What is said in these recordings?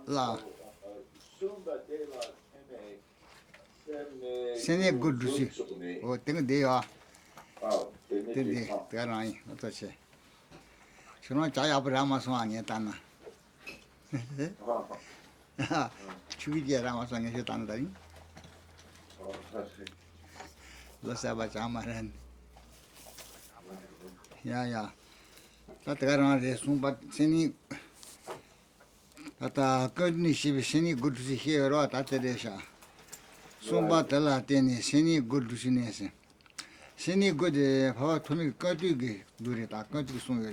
La Sene good to see. Oh, think they are. They are on. What I say. Shouldn't I have Ramaswan yet, Anna? Chuidi Ramaswan is it under? Let's have a Chamaran. Yeah. That around is soon, but Sene. That goodness, she was Sene good to see here or at the Desha. Sumba tala teni seni good sinese. Seni good how to me country do it a country sooner.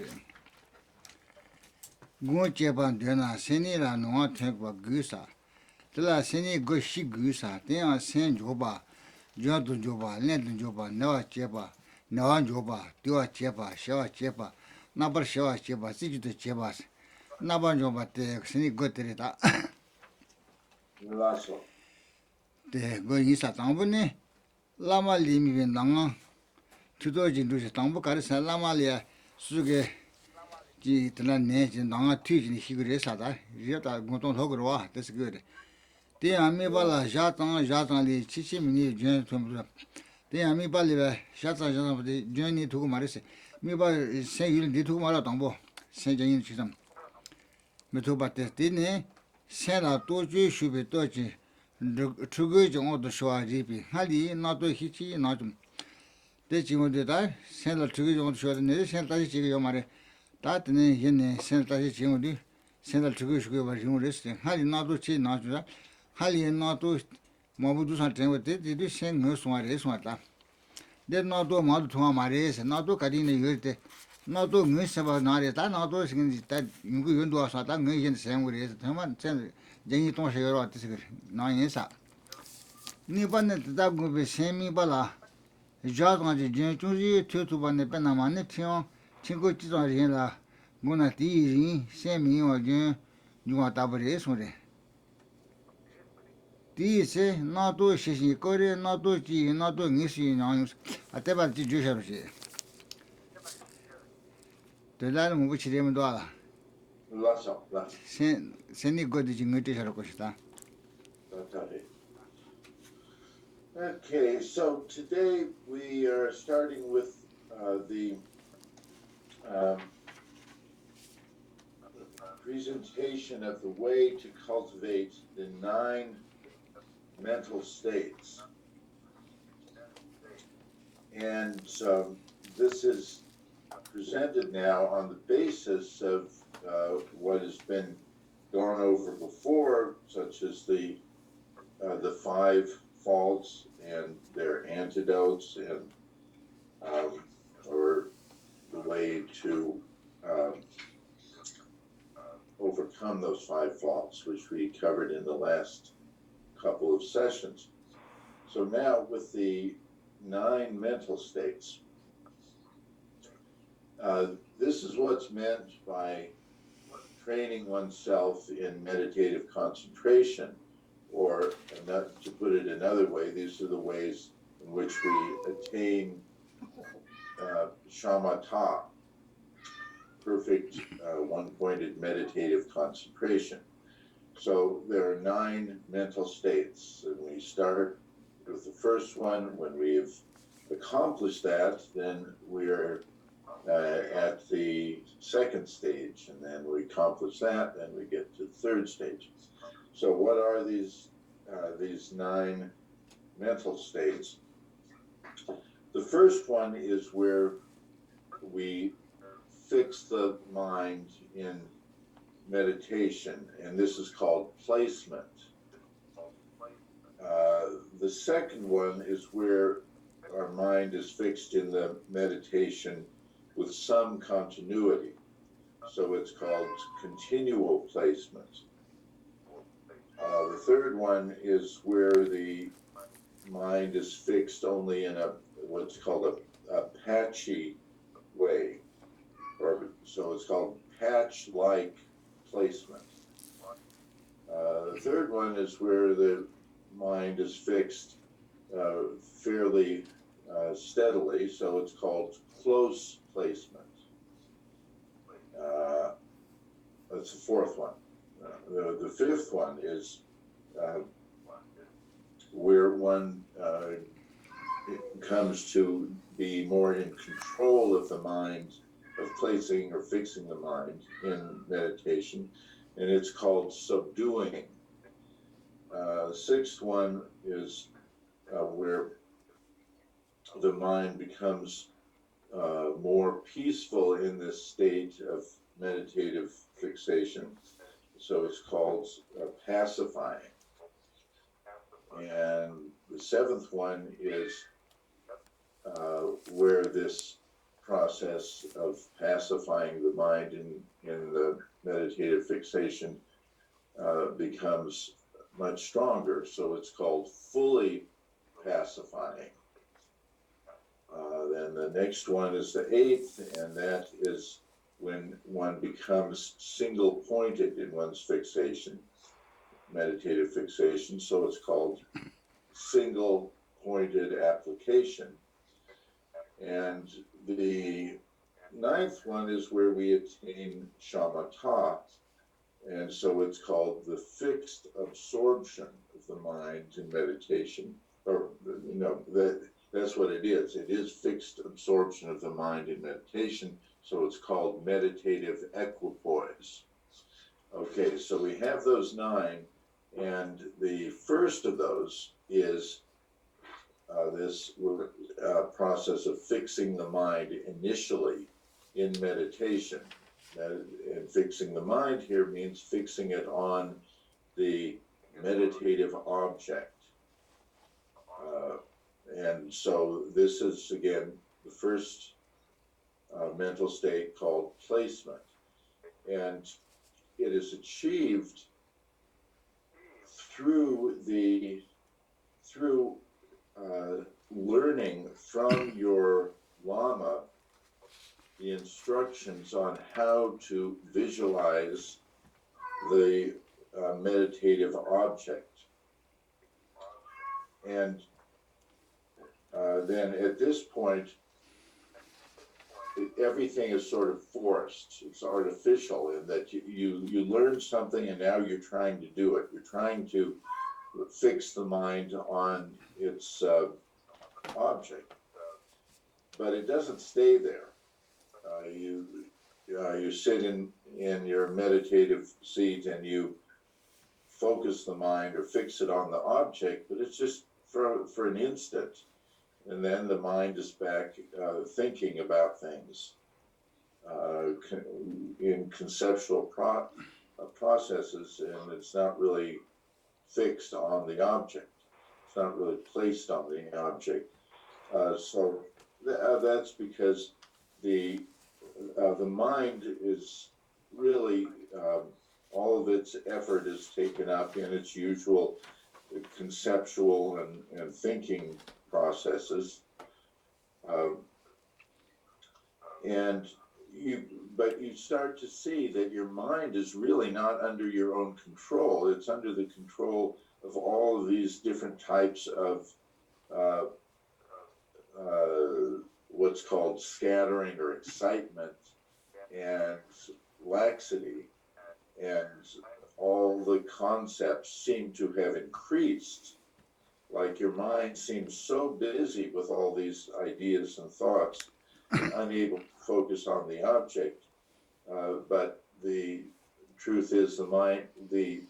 Go chepan dena seni la no take what gusa. Tela seni go she gusa, they are send joba, Jodu joba, Lendon joba, no chepa, no joba, do a chepa, show a chepa, number show a chepa, see the chepas. Naban joba take seni good to it. The going is a tambone, Lama Limi Nanga, Tudoji do the Tambo Carissa Lamalia, Suge, Gitana, Nanga teaching Higuresada, Jota Gonton Hogroa, that's good. The Amibala Jatan, Chichimini, Jen. The Amibali, Shatan, the journey to Marissa. Miba say you did to Maratambo, Saint Jain Chisam. Metobate Dine, Sena Toji should be touchy. Trugage on the shore, GP. Hali, not to Hichi, not to. The Jim did I send a trugage on the shore, and they sent a chicken, Mare. That name, sent a chicken, send a trugage over Jim. Hali, not to change, not to that. Hali, not to Mobudus and ten with it, did you send no smarties, what? Did not do Madu to Mares, not to Cadina Yurte, not to miss about Narita, not to sing that you go into a Satan, and same with it. Jenny don't share out this nine years up. Nippon that would be semi bala. Jot on the Jenny to one the Penamanation, Chingo Chizona, Gonati, semi or Jen, you want Tabares with it. This not to Shishi Korea, not to G, not to Nishi Nons, a table to Jersey. The land which them dollar. Seni good Jingutisha. Okay, so today we are starting with the presentation of the way to cultivate the 9 mental states. And this is presented now on the basis of what has been gone over before, such as the 5 faults and their antidotes, and or the way to overcome those 5 faults, which we covered in the last couple of sessions. So now with the 9 mental states, this is what's meant by training oneself in meditative concentration, or to put it another way, these are the ways in which we attain shamatha, perfect one-pointed meditative concentration. So there are 9 mental states, and we start with the first one. When we've accomplished that, then we're at the second stage, and then we accomplish that, then we get to the 3rd stage. So what are these 9 mental states? The first one is where we fix the mind in meditation, and this is called placement. The second one is where our mind is fixed in the meditation with some continuity. So it's called continual placement. The third one is where the mind is fixed only in what's called a patchy way, so it's called patch-like placement. The third one is where the mind is fixed fairly steadily, so it's called close placement. That's the fourth one. The fifth one is where one comes to be more in control of the mind, of placing or fixing the mind in meditation, and it's called subduing. Sixth one is where the mind becomes more peaceful in this state of meditative fixation, so it's called pacifying. And the seventh one is where this process of pacifying the mind in the meditative fixation becomes much stronger, so it's called fully pacifying. Then the next one is the eighth, and that is when one becomes single-pointed in one's fixation, meditative fixation, so it's called single-pointed application. And the ninth one is where we attain shamatha, and so it's called the fixed absorption of the mind in meditation, or that's what it is. It is fixed absorption of the mind in meditation, so it's called meditative equipoise. Okay, so we have those nine, and the first of those is this process of fixing the mind initially in meditation. And fixing the mind here means fixing it on the meditative object. And so this is, again, the first mental state called placement. And it is achieved through learning from your Lama the instructions on how to visualize the meditative object. And then at this point, everything is sort of forced. It's artificial in that you learn something and now you're trying to do it. You're trying to fix the mind on its object. But it doesn't stay there. You sit in your meditative seat and you focus the mind or fix it on the object, but it's just for an instant. And then the mind is back thinking about things in conceptual processes, and it's not really fixed on the object. It's not really placed on the object. So that's because the mind is really, all of its effort is taken up in its usual conceptual and thinking processes, but you start to see that your mind is really not under your own control. It's under the control of all of these different types of what's called scattering or excitement and laxity, and all the concepts seem to have increased. Like your mind seems so busy with all these ideas and thoughts, unable to focus on the object. But the truth is, the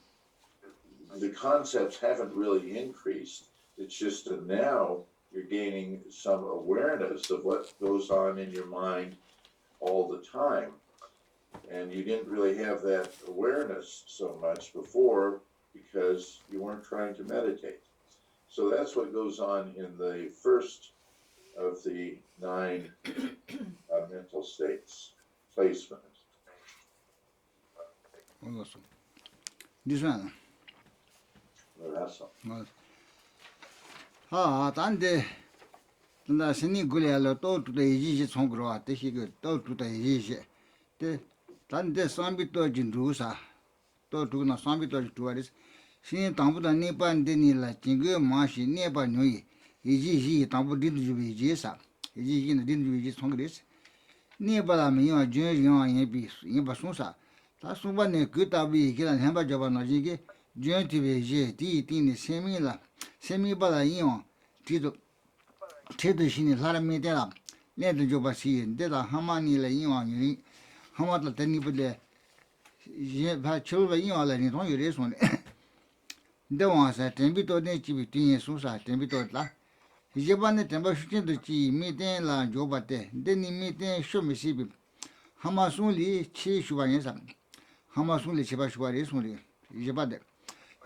concepts haven't really increased. It's just that now you're gaining some awareness of what goes on in your mind all the time. And you didn't really have that awareness so much before because you weren't trying to meditate. So that's what goes on in the first of the 9 mental states, placement. This one. Well, that's all. Tande, na sini gulialo to the Eji Songro, the Higo, to the Eji. Tande Sambito Jindusa, to na Sambito tourists. Sin Tambuda Nipan Denila, Jingu Mashi, nearby Nui, Eji, Tambu didn't you be Jesa, Eji didn't you be Congress. Nearby me, or Junior in Basunsa, 다 수반에 그 답이 기란 해봐 줘봐 나지게 주연티베제 디티니 세미바라 이용 뒤도 신이 사람이 되라 내도 줘봐시 내가 하마니라 이용이 하마도 되니부데 이제 봐 쳐봐 이용하려니 돈 요래 손에 대왕사 템비도 내 집이 뒤에 수사 템비도라 이제 반에 템바 슈팅도 지 미텐라 줘봐대 데니 미텐 쇼미시비 하마순리 치슈바인사 하마순리 치바슈바리 순리 이제 봐대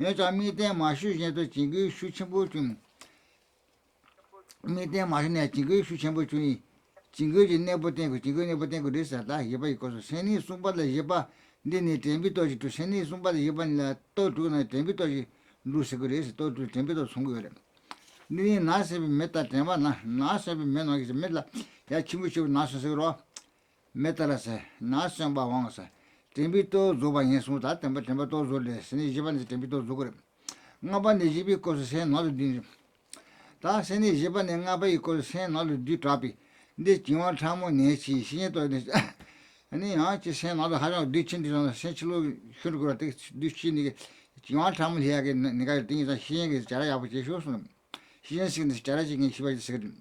여자 미텐 마슈제도 지기 슈침부 좀 미텐 마슈네 지기 슈침부 좀 지기 내보된 거 됐다 이봐 이거서 세니 숨바다 이봐 데니 템비도지 또 세니 숨바다 이봐라 또 두나 템비도지 루스그레스 또 템비도 송거래 니 나세비 메타 테마 나세비 메노기 메라 야 치무치 나서서로 메타라세 나선바 왕사 템비도 조바인 수다 템비도 조레 세니 지반지 템비도 조그레 나반데 지비 코스 세 나도 디 다 세니 지반에 나바이 코스 세 나도 디 트라피 데 지원 참모 네치 신에도 아니 아치 세 나도 하자 디친디는 세치로 휴르고라데 디친이게 지원 참모 해야게 내가 띵이서 신에게 잘해 아버지 쇼스는 시행식은 잘하지긴 시바지거든.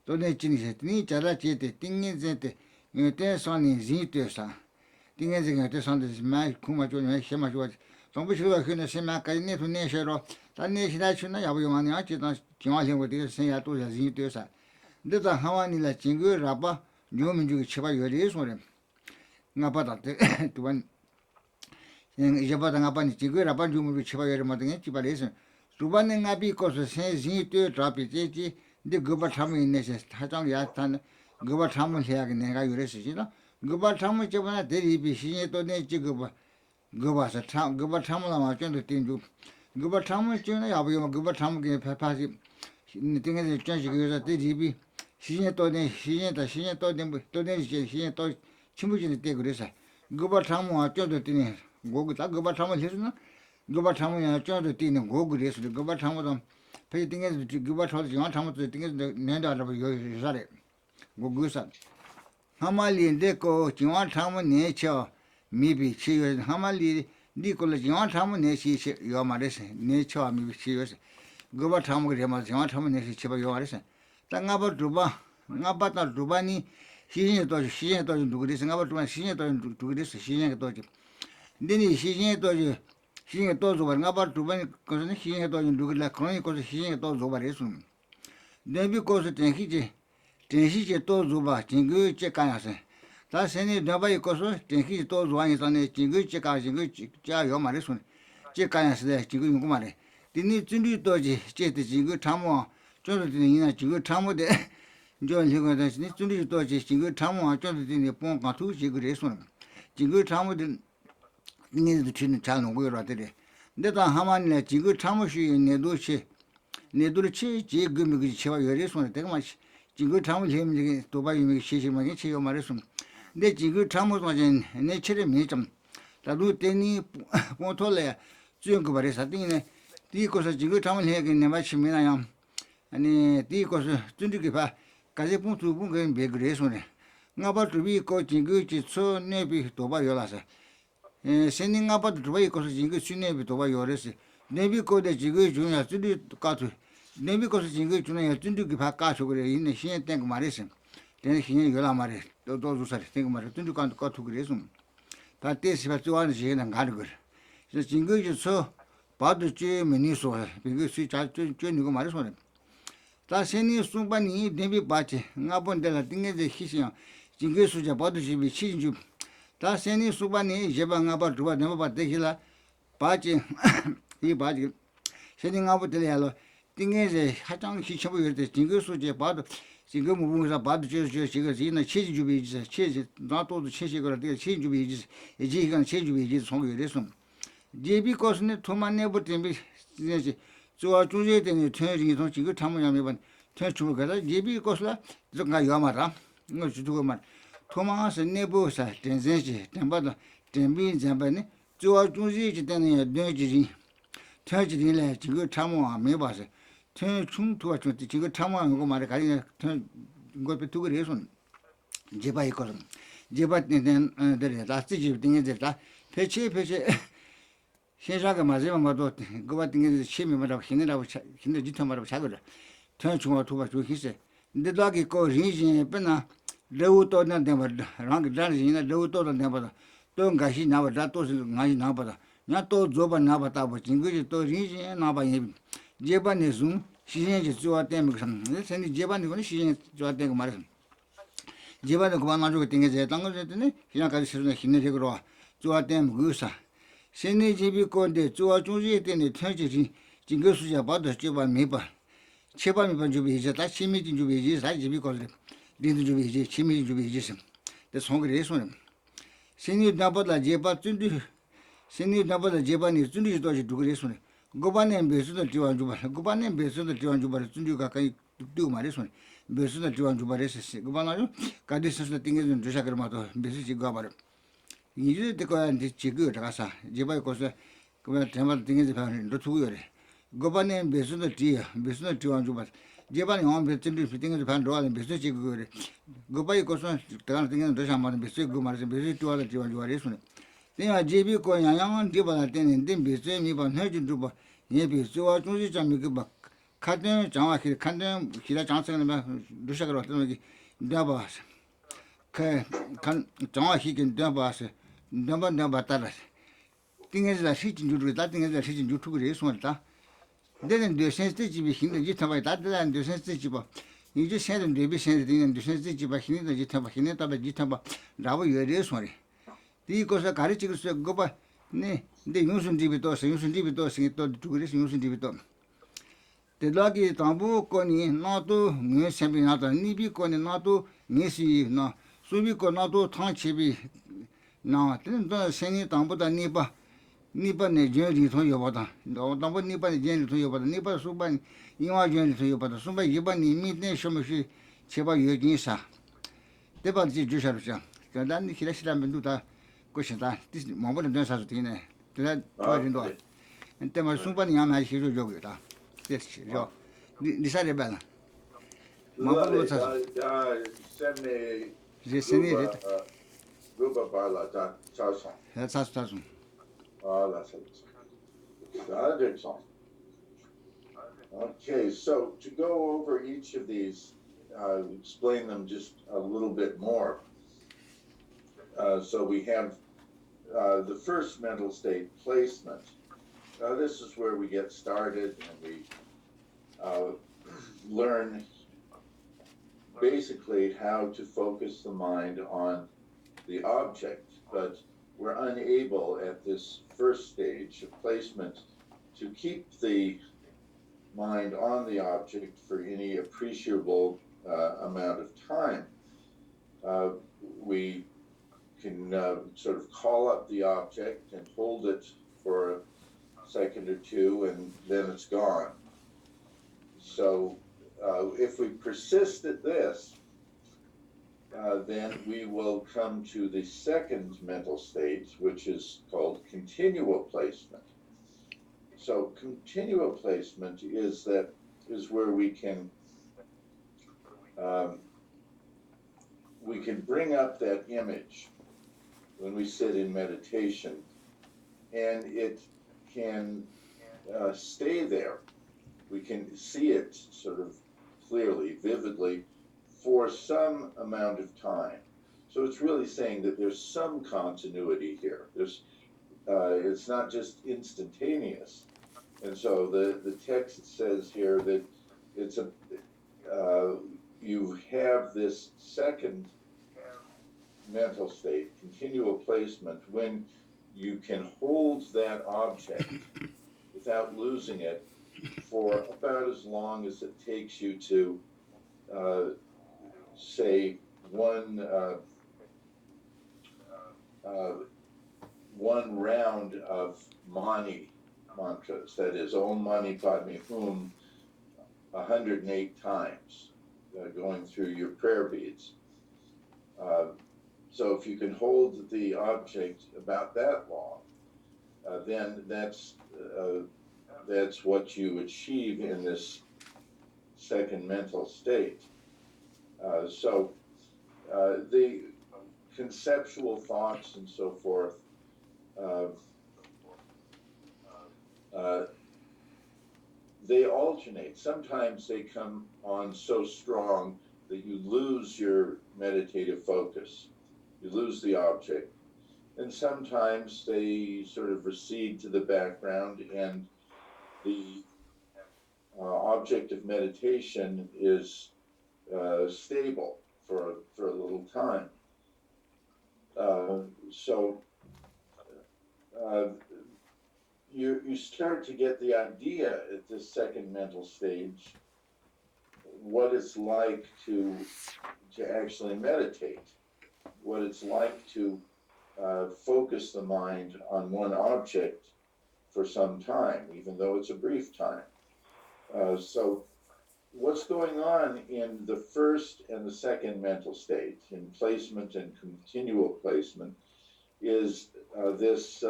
또내 진이세 니 잘하지데 띵인제데 이때 선이 지트여서 띵인제가 때 선데 마이 쿠마조네 셰마조 정부시가 그네 셰마까지 내 돈내 셔로 단내 시다추나 야부용하니 아치다 정화생고데 생야 또 지트여서 근데다 하와니라 징거 라바 뇨민주기 치바 요리 소래 나바다데 두번 이제 바다 나바니 징거 라바 뇨민주기 치바 요리 마등에 치바레서 두번에 나비 코스 세지 또 드랍이지 근데 그거 참을 있네서 타장 야탄 그거 참을 해야 내가 요랬으지나 그거 참을 저번에 대리비 신이 또 내지 그거 봐서 참 그거 참을 아마 좀 띵주 그거 참을 전에 야부요 그거 참을 파파지 띵에서 전시 그래서 대리비 신이 또내 신이 또 내지 신이 또 친구진이 때 그래서 그거 참을 좀 띵이 뭐가 그거 참을 해주나 그거 참으냐 저도 뛰는 거 그래서 그거 참으면 배 띵에서 그거 쳐서 영 참으면 띵에서 내가 알아봐 요 잘해 그거서 하말리인데 거 지원 참으면 내쳐 미비 치유 하말리 니콜 지원 참으면 내시 요 말에서 내쳐 미비 치유서 그거 참으면 그래 말 지원 참으면 내시 치바 요 말에서 땅아버 두바 나바다 두바니 시신에 또 누구리 생각을 두바 시신에 또 누구리 시신에 또 근데 시신에 또 시행에 또 줘봐. 나봐 두번 거기서 시행에 또 누구라 그러니 거기서 시행에 또 줘봐래서. 내비 거기서 tenshi 또 줘봐. 징그 째까야서. 다 세니 내봐 거기서 tenshi 또 줘야니서네 징그 째까 징그 째요 말해서. 째까야서 징그 용고 말해. 디니 진리 또지 째데 징그 참모 저도 디니나 징그 참모데 저 이거다 진리 또지 징그 참모 저도 디니 뽕가 투지 그래서. 징그 참모데 니도 치는 잘 농구라더래. 내가 하만네 지금 참으시 내도를 치지 금이 치와 요래서 내가 막 지금 참을 해면 도바이미 시시만이 치요 말했음. 내 지금 참으서 내 체를 미좀 나도 때니 보톨래 지금 그 말에서 띵네 뒤거서 지금 참을 해야겠네 마치면아요. 아니 뒤거서 준비게 봐. 가지 puntu bun가 배 그래서네. 나봐 두비 거 지금 지소 내비 도바 요라서 sending up at the way because you should never to buy your rest. Never called the Jigu Junior to do to never because Jingu Junior to give her cash over in the Shin Tank Marison. Then he Yolamare, those who said, think about it to go to Grisum. That is what you want to see and Gallagher. The Jingu is so bad to Jim and Niso because she tried to join you Marison. That's any Sumbani, Nevi Bachi, Nabon de la thing is the Hissing. Jingu Suja Body be cheating you. 다 세니 수반이 제방아바 두바 넘어바 되기라 바지 이 바지 세닝아부 들려로 띵에제 하장 시켜보 이럴 징거 수제 봐도 징거 무분사 봐도 저 지가 지나 체지 주비지 체지 나도도 체시거라 되게 체지 주비지 이제 이건 체지 주비지 송고 이래서 제비 코스네 토만네 버팀비 이제 저 주제 되는 퇴진이 좀 지가 참으냐면 퇴출을 가다 제비 코스라 좀가 요마라 이거 주두고 말 토마스 네보사 텐zen지 템바다 템비 잠바네 저 중지지 되는 뇌지지 퇴지리래 지금 참아 매봐서 퇴 충투가 좀 지금 참아한 거 말에 가리네 이거 배 두고 그래서 제바 있거든 제바 때는 데레 다스지 등에 데다 peche 현사가 맞으면 뭐도 그거 띵게 심이 뭐라고 힘내라고 힘내 지터마라고 자거든. 전중화 도바 좋기세. 근데도 아기 거 리진 빼나 레우도는 데버 랑 자리나 레우도는 데버 또 가시 나버다 또 가시 나버다. 나또 줘봐 나버다 뭐 진거지 또 리진 나봐 제반에 좀 시행지 좋아 때문에 그럼 선이 제반에 거는 시행 좋아 때문에 말이야. 제반에 그만 가지고 띵게 제 땅을 했더니 그냥 가지 싫으면 힘내지고 좋아 때문에 그사 세네 집이 건데 좋아 중지에 때문에 편지지 진거 수자 받아 제반 매번 제반 매번 주비 이제 다 심미진 주비 이제 다 집이 건데 리드 주비 이제 심미진 주비 이제 데 송그레 손은 세네 나보다 제반 준비 세네 나보다 제반이 준비 도지 두그레 손은 고반에 베스도 지원 주바 고반에 베스도 지원 주바 준비 가까이 뚝뚝 말이 손 베스도 지원 주바레스 고반아요 가디스도 띵게 좀 주사 그러마도 베스 지가 말을 이제 때까지 지금 들어가서 제발 거기서 그러면 대만 등에서 배우는 너 두고요래. 고반에 베스도 지원 좀 봐. 제발 영원 베스도 등에서 배우는 로아는 베스 지고요래. 고바이 거기서 대만 등에서 더 상관은 베스 그 말은 베스 지원 좀 하래서는. 내가 제비 거 양양은 디바할 때는 된 베스 미반 해준 좀 봐. 예 베스와 중지 잠이 그막 카드 장화기 칸데 기다 장성은 막 루샤가 어떤 게 내가 그 장화기긴 내가 넘버 따라 띵에서 시진 주로 다 띵에서 시진 유튜브에 있었다. 내는 뇌센스 집이 힘들 지타바 다들 뇌센스 집 이제 세는 대비 세는 되는 뇌센스 집 힘들 지타바 힘내다바 지타바 라고 여래 소리. 이거서 가르치고 서 그거 봐. 네. 근데 용순 집이 또 생이 또 두그리 용순 집이 또 대락이 담부 거니 나도 네 셈이 나도 니비 거니 나도 네시 나 수비 거 나도 탕치비 나 근데 생이 담보다 니바네 제리 토요보다 너 담보 니바네 제리 토요보다 니바 수반 이와 제리 토요보다 수바 이바니 미네 쇼무시 제바 여기사 대바지 주셔르자 그다음 기라시라면 누다 것이다 뭐보는 된사도 되네 그래 도와준다 근데 뭐 수반이 아마 시로 저거다 됐죠 니사레 봐라 뭐보는 사 셈네 이제 세네 Rupa Barla Charson. that's Oh, that's it. Okay, so to go over each of these, explain them just a little bit more. So we have the first mental state, placement. This is where we get started and we learn basically how to focus the mind on the object, but we're unable at this first stage of placement to keep the mind on the object for any appreciable amount of time. We can sort of call up the object and hold it for a second or two and then it's gone. So if we persist at this, then we will come to the second mental state, which is called continual placement. So continual placement is where we can bring up that image when we sit in meditation, and it can stay there. We can see it sort of clearly, vividly, for some amount of time. So it's really saying that there's some continuity here. It's not just instantaneous. And so the text says here that it's you have this second mental state, continual placement, when you can hold that object without losing it for about as long as it takes you to say one round of mani mantras, that is Om Mani Padme Hum 108 times, going through your prayer beads. So if you can hold the object about that long, then that's what you achieve in this second mental state. So the conceptual thoughts and so forth they alternate. Sometimes they come on so strong that you lose your meditative focus, you lose the object. And sometimes they sort of recede to the background, and the object of meditation is stable for a little time. So you start to get the idea at this second mental stage what it's like to actually meditate, what it's like to focus the mind on one object for some time, even though it's a brief time. So what's going on in the first and the second mental state, in placement and continual placement, is this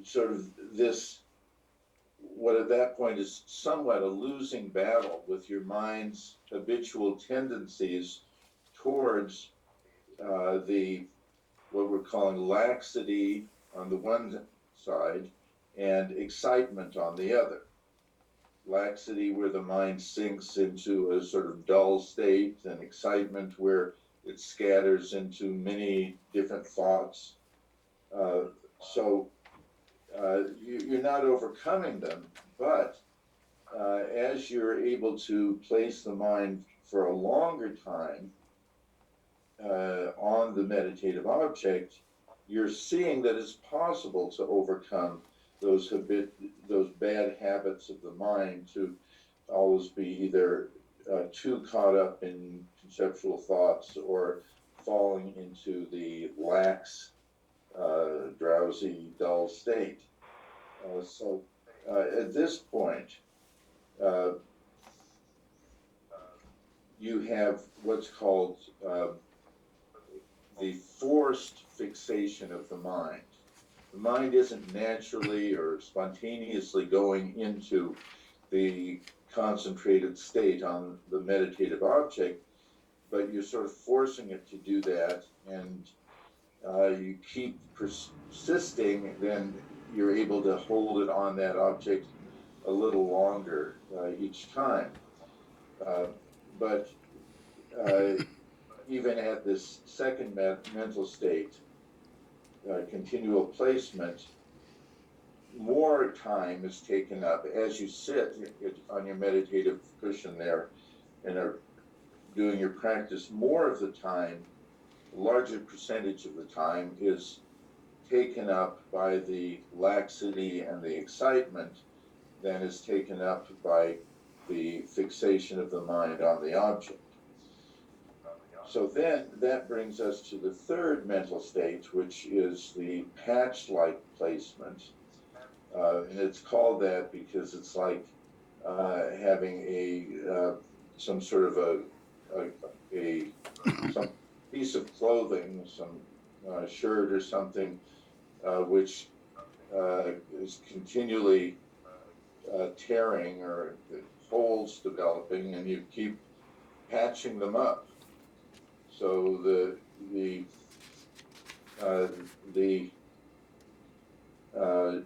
sort of this, what at that point is somewhat a losing battle with your mind's habitual tendencies towards what we're calling laxity on the one side and excitement on the other. Laxity where the mind sinks into a sort of dull state, and excitement where it scatters into many different thoughts. So you're not overcoming them, but as you're able to place the mind for a longer time on the meditative object, you're seeing that it's possible to overcome those bad habits of the mind to always be either too caught up in conceptual thoughts or falling into the lax, drowsy, dull state. So at this point, you have what's called the forced fixation of the mind. The mind isn't naturally or spontaneously going into the concentrated state on the meditative object, but you're sort of forcing it to do that, and you keep persisting, then you're able to hold it on that object a little longer each time. But even at this second mental state, continual placement, more time is taken up as you sit on your meditative cushion there and are doing your practice. More of the time, a larger percentage of the time is taken up by the laxity and the excitement than is taken up by the fixation of the mind on the object. So then that brings us to the third mental state, which is the patch-like placement. And it's called that because it's like having some sort of some piece of clothing, some shirt or something, which is continually tearing or holes developing, and you keep patching them up. So the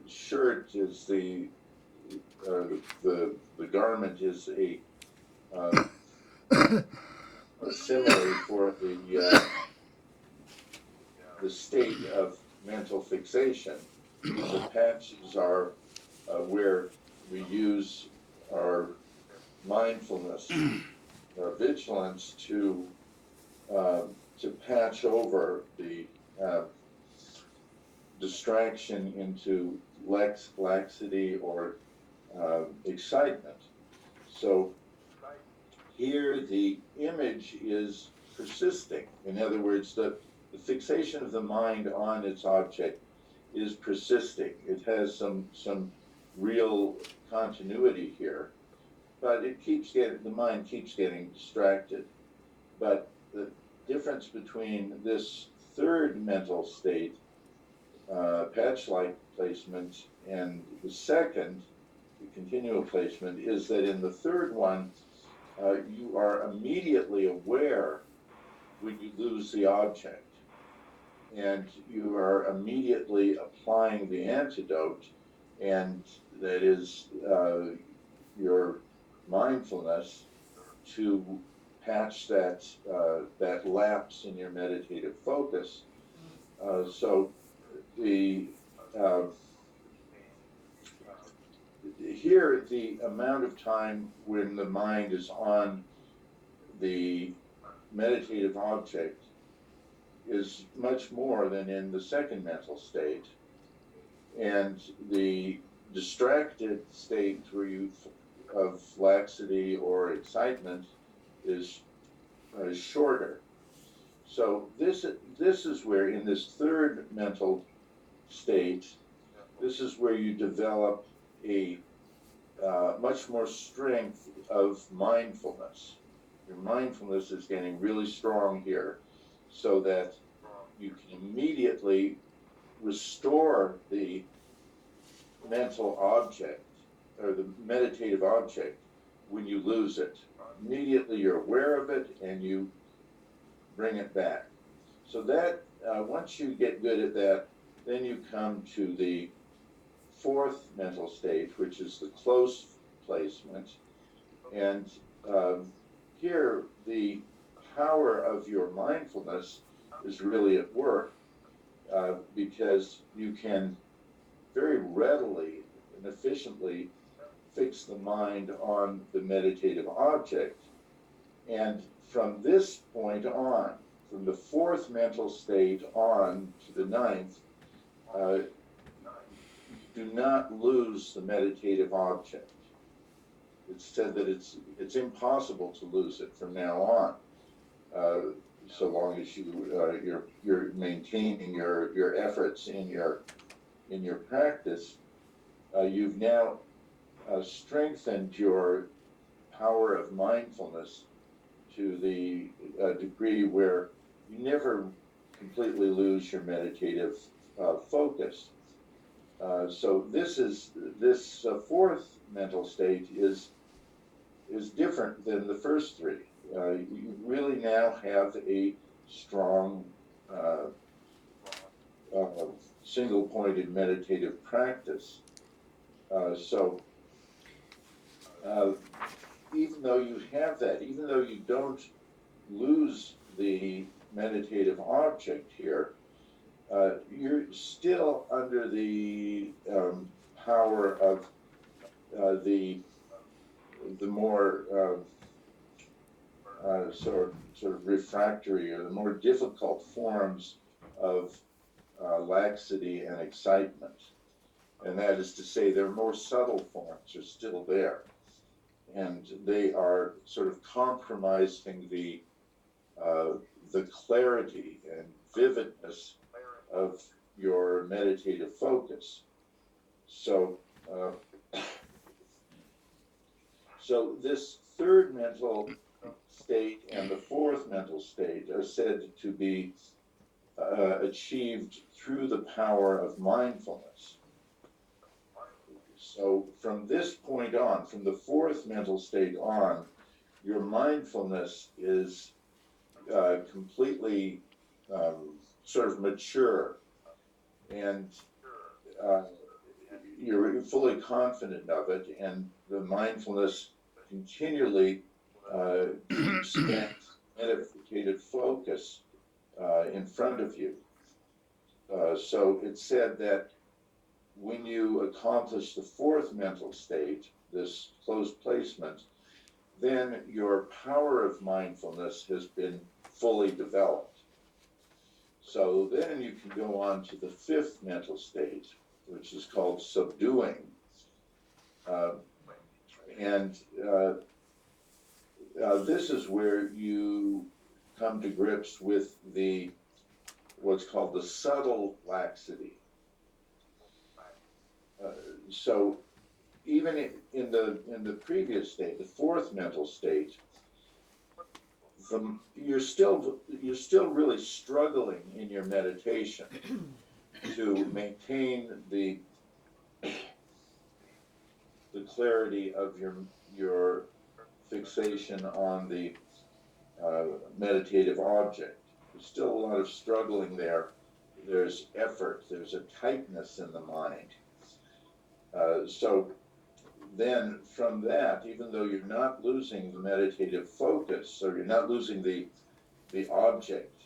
shirt is the garment is a simile for the state of mental fixation. The patches are where we use our mindfulness, our vigilance to patch over the distraction into laxity or excitement. So here the image is persisting. In other words, the fixation of the mind on its object is persisting. It has some real continuity here, but the mind keeps getting distracted. But the difference between this third mental state, patch-like placement, and the second, the continual placement, is that in the third one, you are immediately aware when you lose the object. and you are immediately applying the antidote, and that is your mindfulness to patch that that lapse in your meditative focus. So the here the amount of time when the mind is on the meditative object is much more than in the second mental state, and the distracted state where you of laxity or excitement is shorter. So this is where in this third mental state, this is where you develop a much more strength of mindfulness. Your mindfulness is getting really strong here, so that you can immediately restore the mental object or the meditative object when you lose it. Immediately you're aware of it and you bring it back. So that once you get good at that, then you come to the fourth mental state, which is the close placement. And here the power of your mindfulness is really at work, because you can very readily and efficiently fix the mind on the meditative object. And from this point on, from the fourth mental state on to the ninth, do not lose the meditative object. It's said that it's impossible to lose it from now on, so long as you're maintaining your efforts in your practice. You've now strengthened your power of mindfulness to the degree where you never completely lose your meditative focus. So this fourth mental state is different than the first three. You really now have a strong single-pointed meditative practice. So even though you have that, even though you don't lose the meditative object here, you're still under the power of the more sort of refractory or the more difficult forms of laxity and excitement. And that is to say, their more subtle forms are still there, and they are sort of compromising the clarity and vividness of your meditative focus. So, so this third mental state and the fourth mental state are said to be achieved through the power of mindfulness. So from this point on, from the fourth mental state on, your mindfulness is completely sort of mature, and you're fully confident of it, and the mindfulness continually keeps that meditative focus in front of you. So it's said that when you accomplish the fourth mental state, this closed placement, then your power of mindfulness has been fully developed. So then you can go on to the fifth mental state, which is called subduing. This is where you come to grips with what's called the subtle laxity. So even in the previous state, the fourth mental state, you're still really struggling in your meditation to maintain the clarity of your fixation on the meditative object. There's still a lot of struggling there, there's effort, there's a tightness in the mind. So then from that, even though you're not losing the meditative focus, or you're not losing the object,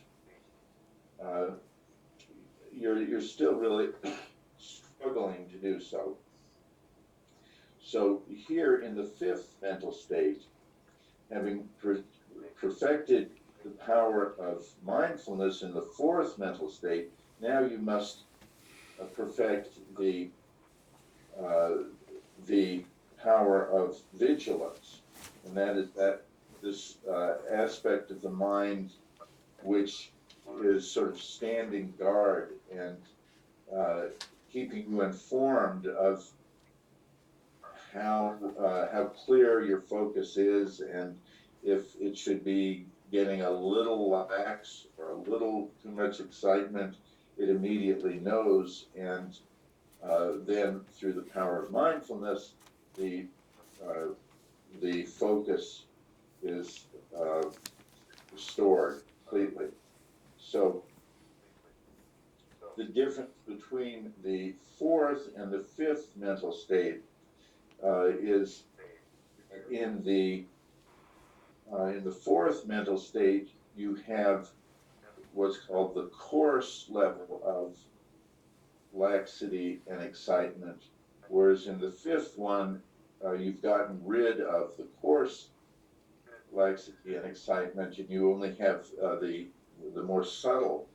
you're still really struggling to do so. So here in the fifth mental state, having perfected the power of mindfulness in the fourth mental state, now you must perfect the power of vigilance, and that is this aspect of the mind which is sort of standing guard and keeping you informed of how clear your focus is, and if it should be getting a little lax or a little too much excitement, it immediately knows, and then through the power of mindfulness, the focus is restored completely. So the difference between the fourth and the fifth mental state is in the fourth mental state, you have what's called the coarse level of laxity and excitement, whereas in the fifth one, you've gotten rid of the coarse laxity and excitement, and you only have the more subtle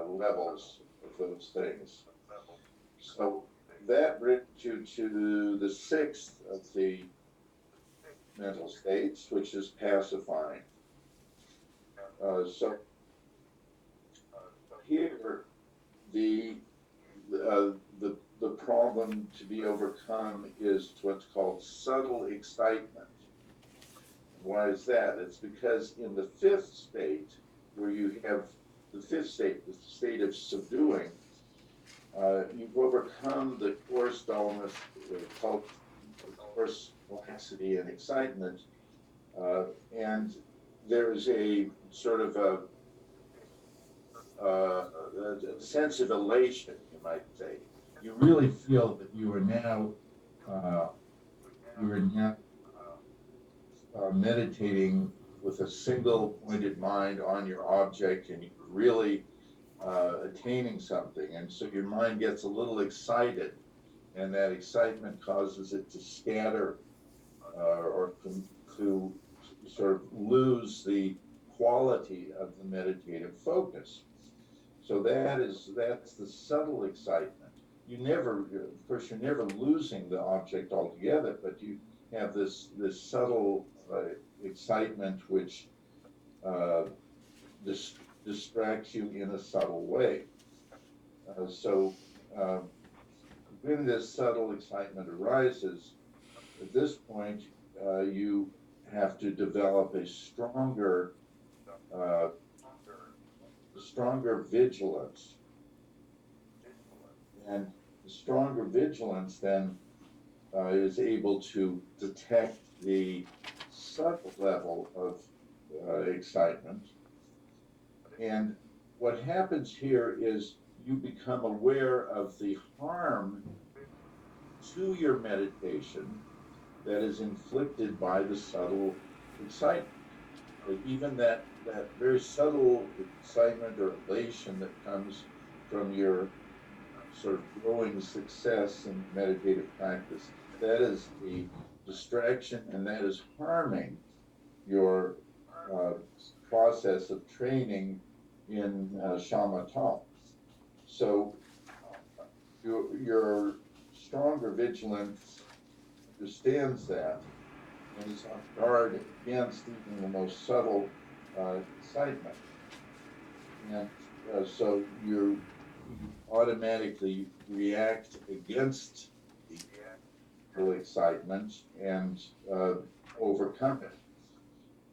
levels of those things. So that brings you to the sixth of the mental states, which is pacifying. So here, the problem to be overcome is what's called subtle excitement. Why is that? It's because in the fifth state, where you have the fifth state, the state of subduing, you've overcome the coarse dullness, the coarse laxity and excitement, and there's a sort of a sense of elation, you might say. You really feel that you are now meditating with a single pointed mind on your object, and you're really attaining something, and so your mind gets a little excited, and that excitement causes it to scatter or to sort of lose the quality of the meditative focus. So that's the subtle excitement. You never, of course, you're never losing the object altogether, but you have this subtle excitement which distracts you in a subtle way. So when this subtle excitement arises, at this point, you have to develop a stronger vigilance. And the stronger vigilance then is able to detect the subtle level of excitement. And what happens here is you become aware of the harm to your meditation that is inflicted by the subtle excitement. But even that very subtle excitement or elation that comes from your sort of growing success in meditative practice, that is the distraction, and that is harming your process of training in shamatha. So your stronger vigilance understands that and is on guard against even the most subtle excitement. And so you automatically react against the excitement and overcome it.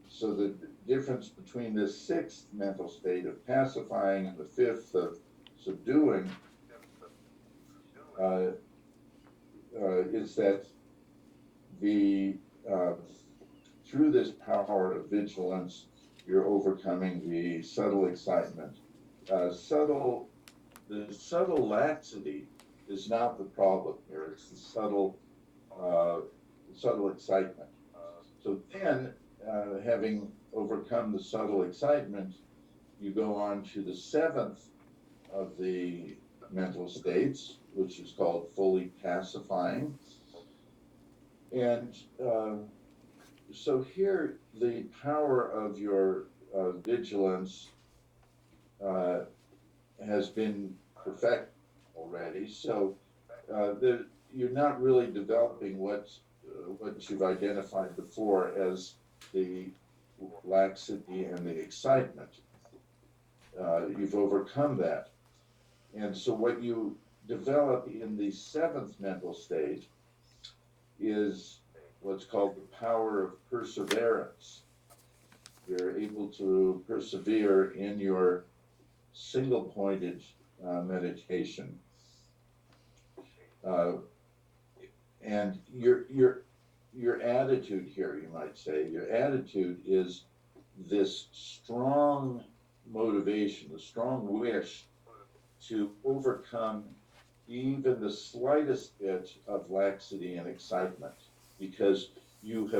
So the difference between this sixth mental state of pacifying and the fifth of subduing is that through this power of vigilance, you're overcoming the subtle excitement. Subtle the subtle laxity is not the problem here. It's the subtle excitement. So then, having overcome the subtle excitement, you go on to the seventh of the mental states, which is called fully pacifying. And so here, the power of your vigilance has been perfected already. So you're not really developing what you've identified before as the laxity and the excitement. You've overcome that. And so what you develop in the seventh mental state is what's called the power of perseverance. You're able to persevere in your single-pointed meditation. And your attitude here, you might say, your attitude is this strong motivation, the strong wish to overcome even the slightest bit of laxity and excitement, because you've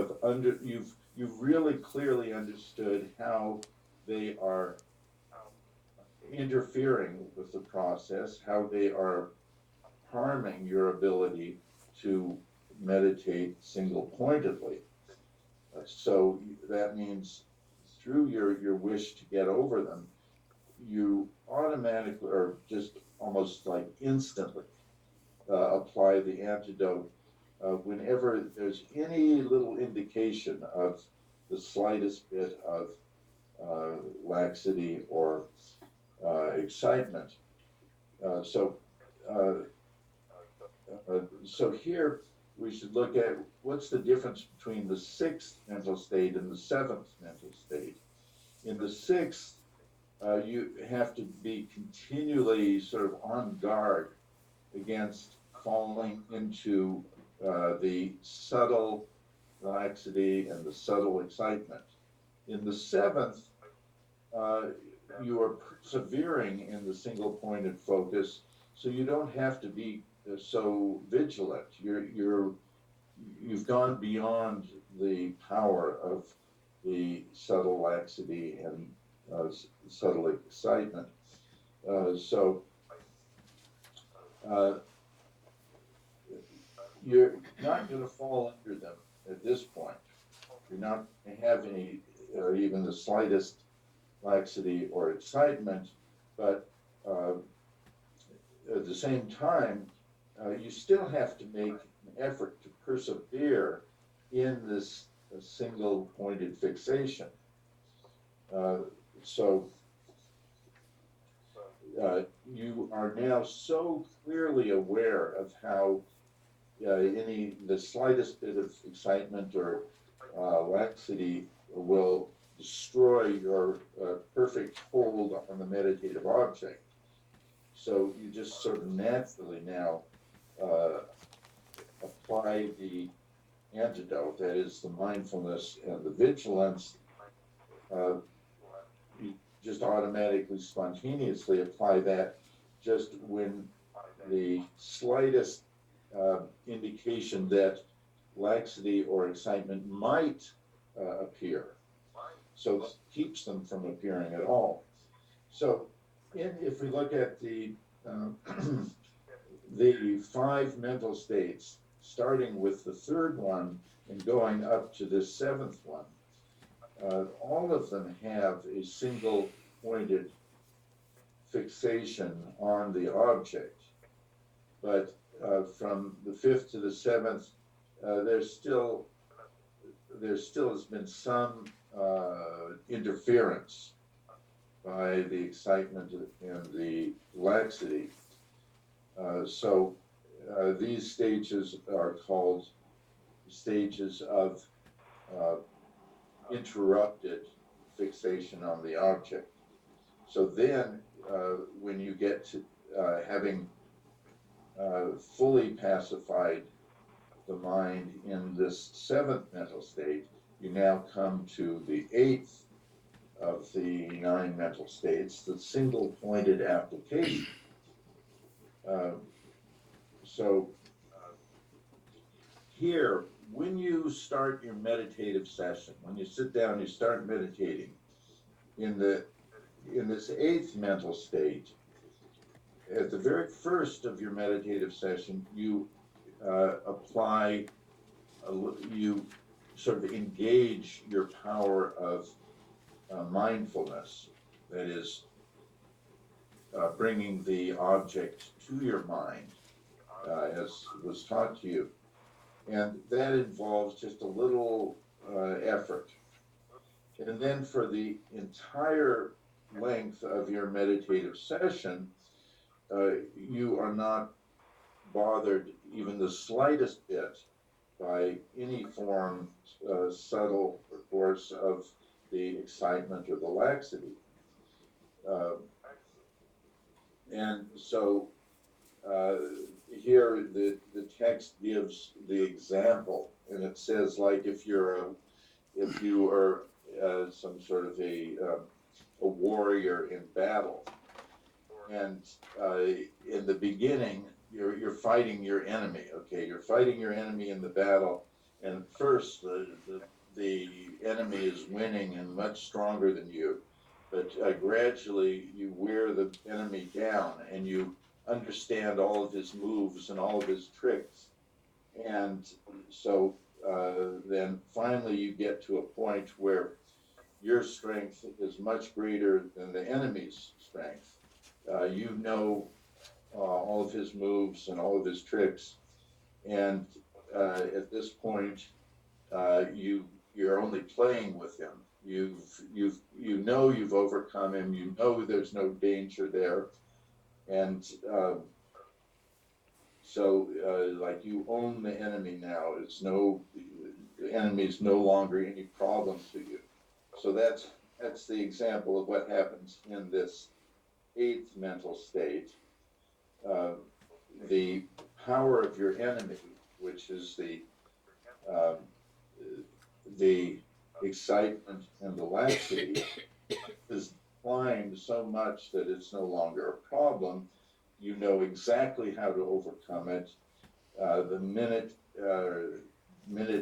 really clearly understood how they are interfering with the process, how they are harming your ability to meditate single-pointedly. So that means through your wish to get over them, you automatically, or just almost like instantly, apply the antidote whenever there's any little indication of the slightest bit of laxity or excitement. So here we should look at what's the difference between the sixth mental state and the seventh mental state. In the sixth, you have to be continually sort of on guard against falling into the subtle laxity and the subtle excitement. In the seventh, you are persevering in the single-pointed focus, so you don't have to be so vigilant. You've gone beyond the power of the subtle laxity and subtle excitement. So you're not going to fall under them at this point. You're not going to have any, even the slightest laxity or excitement, but at the same time, you still have to make an effort to persevere in this single-pointed fixation. So you are now so clearly aware of how the slightest bit of excitement or laxity will destroy your perfect hold on the meditative object. So you just sort of naturally now apply the antidote, that is the mindfulness and the vigilance. You just automatically, spontaneously apply that just when the slightest indication that laxity or excitement might appear. So it keeps them from appearing at all. So if we look at the the 5 mental states, starting with the third one and going up to the seventh one, all of them have a single pointed fixation on the object. But from the 5th to the 7th, there still has been some interference by the excitement and the laxity. So these stages are called stages of interrupted fixation on the object. So then when you get to having fully pacified the mind in this 7th mental state, you now come to the 8th of the 9 mental states, the single-pointed application. So here, when you start your meditative session, when you sit down, you start meditating, in this eighth mental state, at the very first of your meditative session, you you sort of engage your power of mindfulness, that is, bringing the object to your mind, as was taught to you. And that involves just a little effort. And then for the entire length of your meditative session, you are not bothered even the slightest bit by any form, subtle or coarse, of the excitement or the laxity. And so here the text gives the example, and it says, like, if you are some sort of a warrior in battle, and in the beginning you're fighting your enemy. Okay, you're fighting your enemy in the battle, and at first the enemy is winning and much stronger than you, but gradually you wear the enemy down, and you understand all of his moves and all of his tricks, and so then finally you get to a point where your strength is much greater than the enemy's strength. You know all of his moves and all of his tricks, and at this point you're only playing with him. You know you've overcome him. You know there's no danger there, and so like, you own the enemy now. The enemy's no longer any problem to you. So that's the example of what happens in this eighth mental state. The power of your enemy, which is the excitement and the laxity, is declined so much that it's no longer a problem. You know exactly how to overcome it. The minute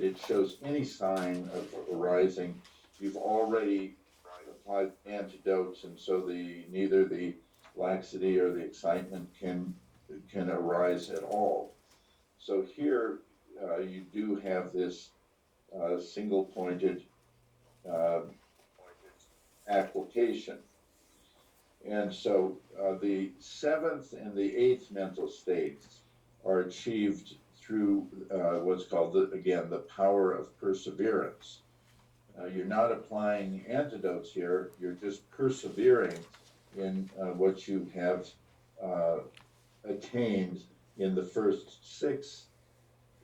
it shows any sign of arising, you've already applied antidotes, and so neither the laxity or the excitement can arise at all. So here you do have this single-pointed application. And so the seventh and the eighth mental states are achieved through what's called, the power of perseverance. You're not applying antidotes here, you're just persevering in what you have attained in the first six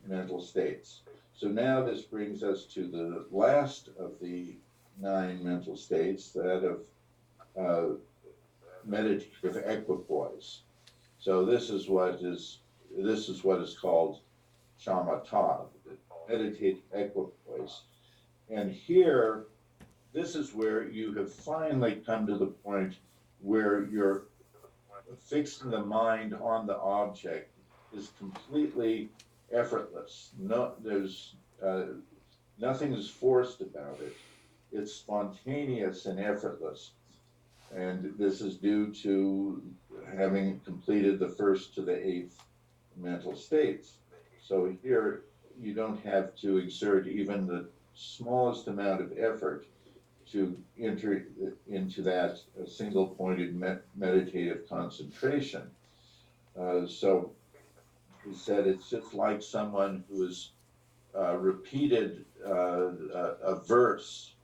mental states. So now this brings us to the last of the 9 mental states, that of meditative equipoise. So this is what is called shamatha, meditative equipoise. And here, this is where you have finally come to the point where you're fixing the mind on the object is completely effortless. There's nothing is forced about it. It's spontaneous and effortless. And this is due to having completed the first to the 8th mental states. So here you don't have to exert even the smallest amount of effort to enter into that single-pointed meditative concentration. So he said it's just like someone who has repeated a verse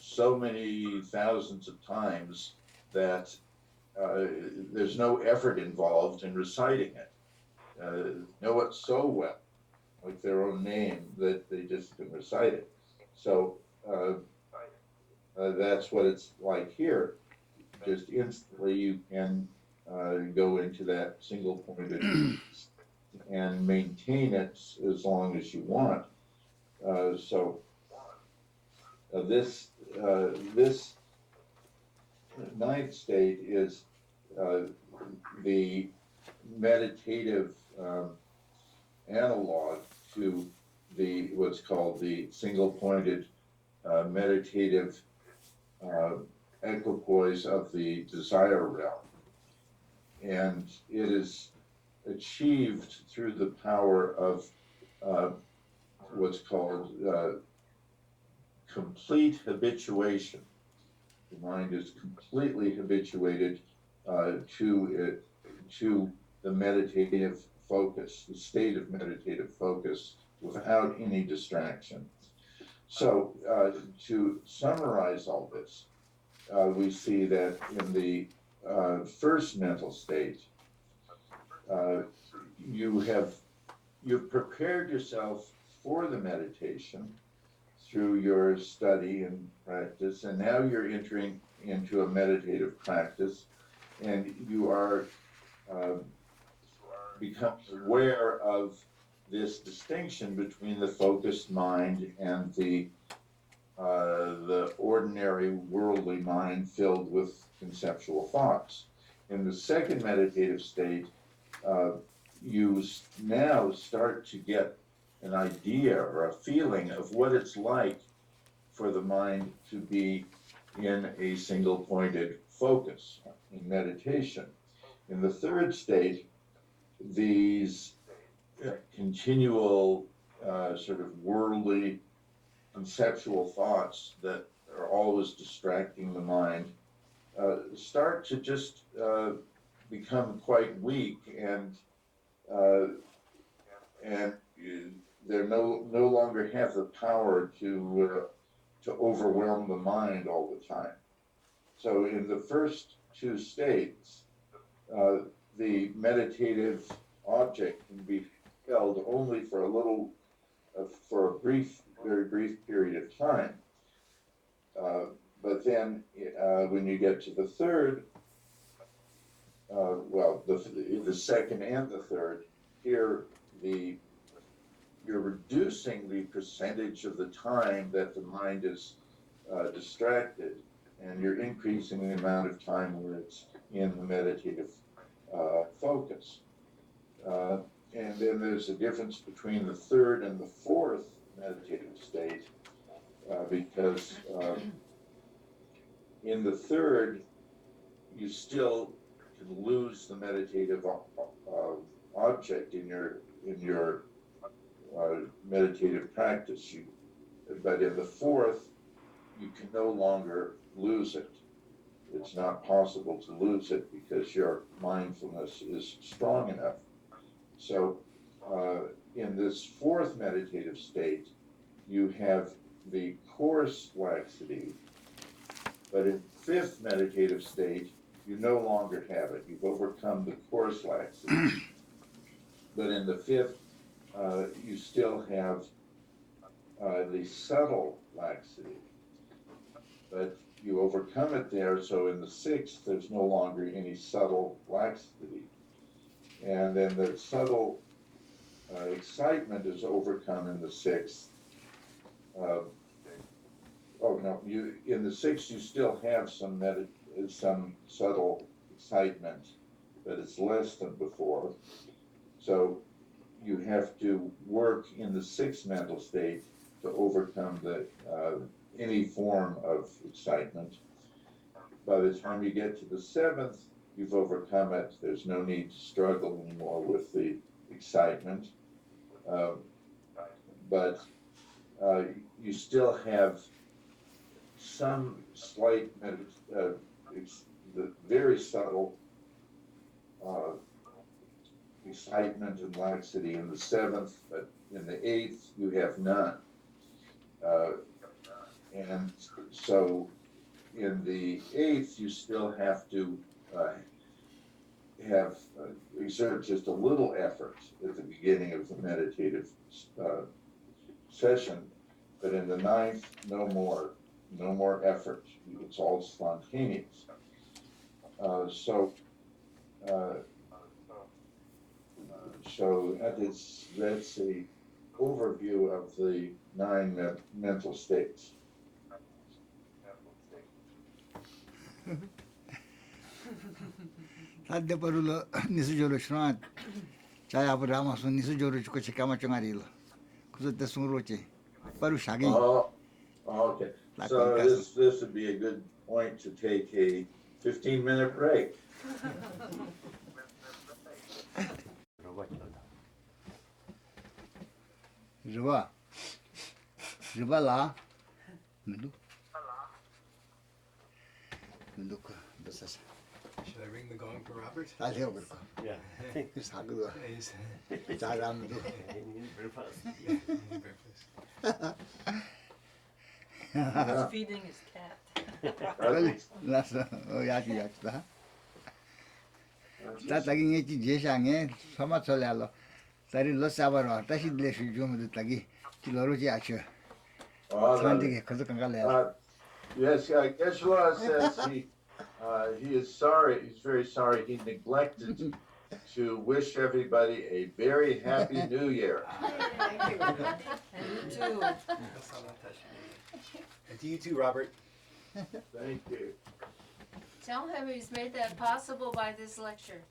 so many thousands of times that there's no effort involved in reciting it. Know it so well, like their own name, that they just can recite it. So that's what it's like here. Just instantly you can go into that single-pointed and maintain it as long as you want. So this 9th state is the meditative analog to what's called the single-pointed meditative equipoise of the desire realm. And it is achieved through the power of what's called complete habituation. The mind is completely habituated to the meditative focus, the state of meditative focus, without any distraction. So to summarize all this, we see that in the first mental state, you've prepared yourself for the meditation through your study and practice, and now you're entering into a meditative practice, and you are become aware of this distinction between the focused mind and the ordinary worldly mind filled with conceptual thoughts. In the second meditative state, you now start to get an idea or a feeling of what it's like for the mind to be in a single-pointed focus in meditation. In the third state, these continual sort of worldly conceptual thoughts that are always distracting the mind start to just become quite weak, and they no longer have the power to overwhelm the mind all the time. So in the first two states, the meditative object can be held only for a very brief period of time. But then when you get to the third, the second and the third, here you're reducing the percentage of the time that the mind is distracted, and you're increasing the amount of time where it's in the meditative focus. And then there's a difference between the third and the fourth meditative state, because in the third, you still can lose the meditative object in your meditative practice. But in the fourth, you can no longer lose it. It's not possible to lose it because your mindfulness is strong enough. So in this fourth meditative state, you have the coarse laxity, but in fifth meditative state, you no longer have it. You've overcome the coarse laxity. But in the fifth, you still have the subtle laxity, but you overcome it there. So in the sixth, there's no longer any subtle laxity. And then the subtle excitement is overcome in the sixth. In the sixth, you still have some subtle excitement, but it's less than before. So you have to work in the sixth mental state to overcome any form of excitement. By the time you get to the seventh, you've overcome it. There's no need to struggle anymore with the excitement. But you still have some slight, very subtle excitement and laxity in the seventh, but in the eighth, you have none. And so in the eighth, you still have to exert just a little effort at the beginning of the meditative session, but in the ninth, no more effort. It's all spontaneous. So that's a overview of the 9 mental states. Sadde parula nisujolo shran 자야 아브라마 손니스 조르 주고 치카마 쫑아리로. 그래서 때 숨으로지. 바로 샤기. Oh, okay. Like So Picasso. this would be a good point to take a 15-minute break. Riba. Riba la. Mendu. Mendu ko besas. Should I ring the gong for Robert? 다 되어 그거. Yeah. 그 사그도. He's 자람도. Breakfast. eating breakfast. He's feeding his cat. 나서 야지야지다. 다 자기 얘기 제상에 서마철야로. 다리 러사바로 다시 들레시 좀 듣다기. 길로로지 아셔. 산디게 그저 간갈래. Yes, Geshe Lharam says he is sorry. He's very sorry he neglected to wish everybody a very happy New Year. Thank you. And you too. And to you too, Robert. Thank you. Tell him he's made that possible by this lecture.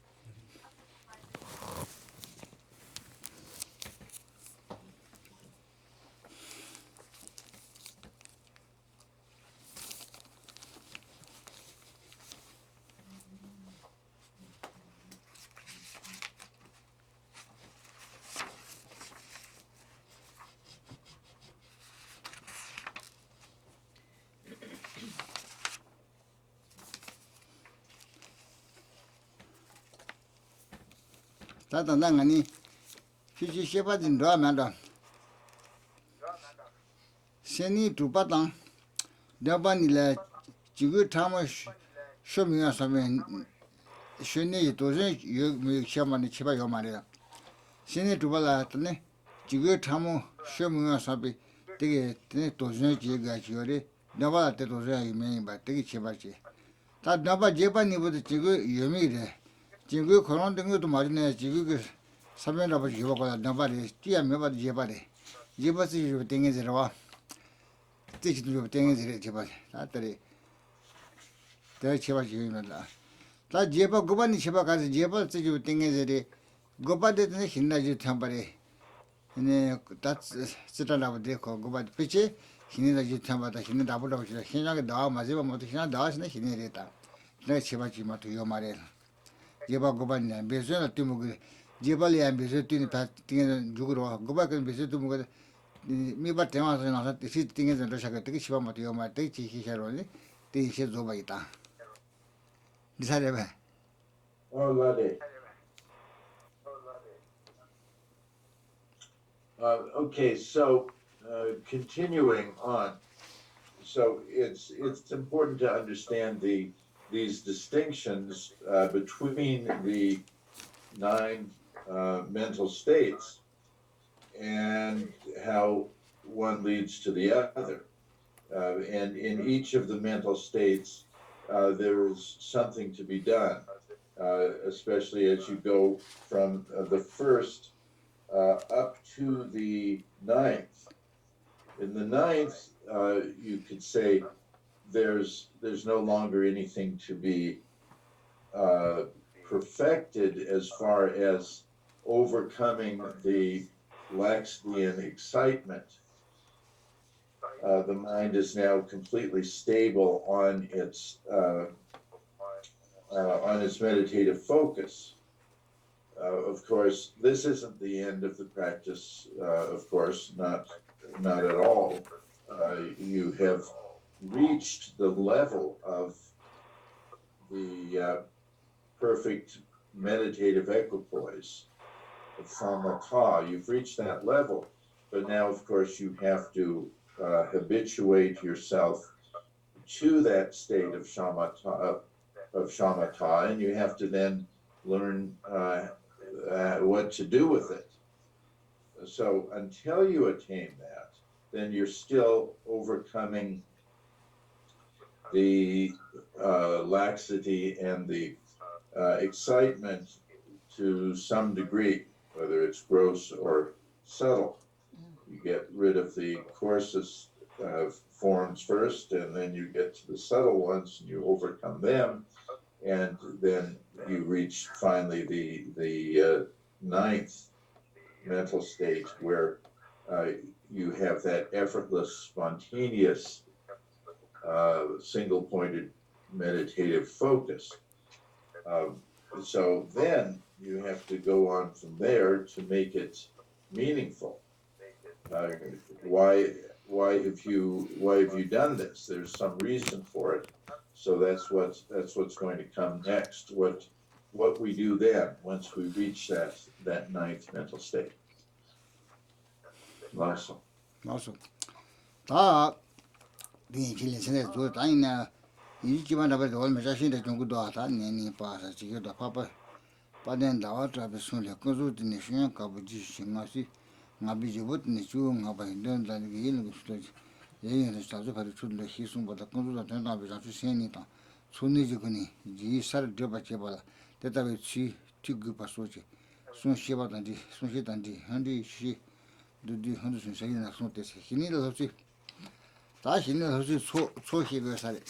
다단당하니 휴지 셰바진 로만다. 세니 두바당 다반이라 지구 타마 쇼미야 사면 쉐니 도전 요 샤만이 치바 요 말이야. 세니 두바라 때네 지구 타모 쇼미야 사비 되게 도전 지가 지요리 나바 때 도전 이메이 바 되게 치바지. 다 나바 제반이부터 지구 요미래. 지구 그런 등도 말이네. 지구 그 사면라고 지고가 나발이 뛰어 몇번 제발에 제발이 좀 땡겨서 와. 뜻이 좀 땡겨서 제발. 나들이 대 제발 지면라. 다 제발 고반이 제발 가서 제발 좀 땡겨서 고바데는 힘나지 탐발에. 네, 다 쓰다라고 되고 고바 빛이 힘나지 탐바다 힘이 나보라고 지라. 힘나게 나와 맞으면 뭐 힘나 나와서는 힘이 되다. 내가 제발 좀 요 말에. 제발 고반이야. 배수나 뛰면 제발이야 배수 뛰는 다 뛰는 죽으러 고바그 배수 뛰면 미바 대마서 나서 뛰시 뛰는 저샤가 되게 시바 못 요 말 되게 지시하러니 되게 줘봐 있다. 니사래봐. Lade. Okay, so continuing on. So it's important to understand these distinctions between the 9 mental states and how one leads to the other. And in each of the mental states, there is something to be done, especially as you go from the first up to the 9th. In the 9th, you could say there's no longer anything to be perfected as far as overcoming the laxity and excitement. The mind is now completely stable on its meditative focus. Of course, this isn't the end of the practice. Of course, not at all. You have reached the level of the perfect meditative equipoise of Shamatha. You've reached that level, but now, of course, you have to habituate yourself to that state of Shamatha, and you have to then learn what to do with it. So until you attain that, then you're still overcoming the laxity and the excitement to some degree, whether it's gross or subtle. You get rid of the coarsest forms first, and then you get to the subtle ones, and you overcome them, and then you reach finally the ninth mental state where you have that effortless, spontaneous, single-pointed meditative focus. So then you have to go on from there to make it meaningful. Why have you done this? There's some reason for it. So that's what's going to come next. What we do then once we reach that ninth mental state. Awesome. 다 딩실린 sense 도 다이나 이 기반 잡을 때 얼마 자신의 정도도 하다 내니 봐서 지금도 파파 빠된 나와서 앞에 손에 거주드니 신경 가부지 신가시 나비지부터 쭉 가봐 있는 다는 게 있는 것도 얘는 자주 바로 출로 희송보다 건조도 된다 비자주 신이다 손이지거니 이 살을 잡아봐 대답이 지 뒤그 봐서지 손시바단지 손시단지 한디 시 두디 한두 손시나 손대서 힘이를 없이 다 힘을 없이 초시가 살이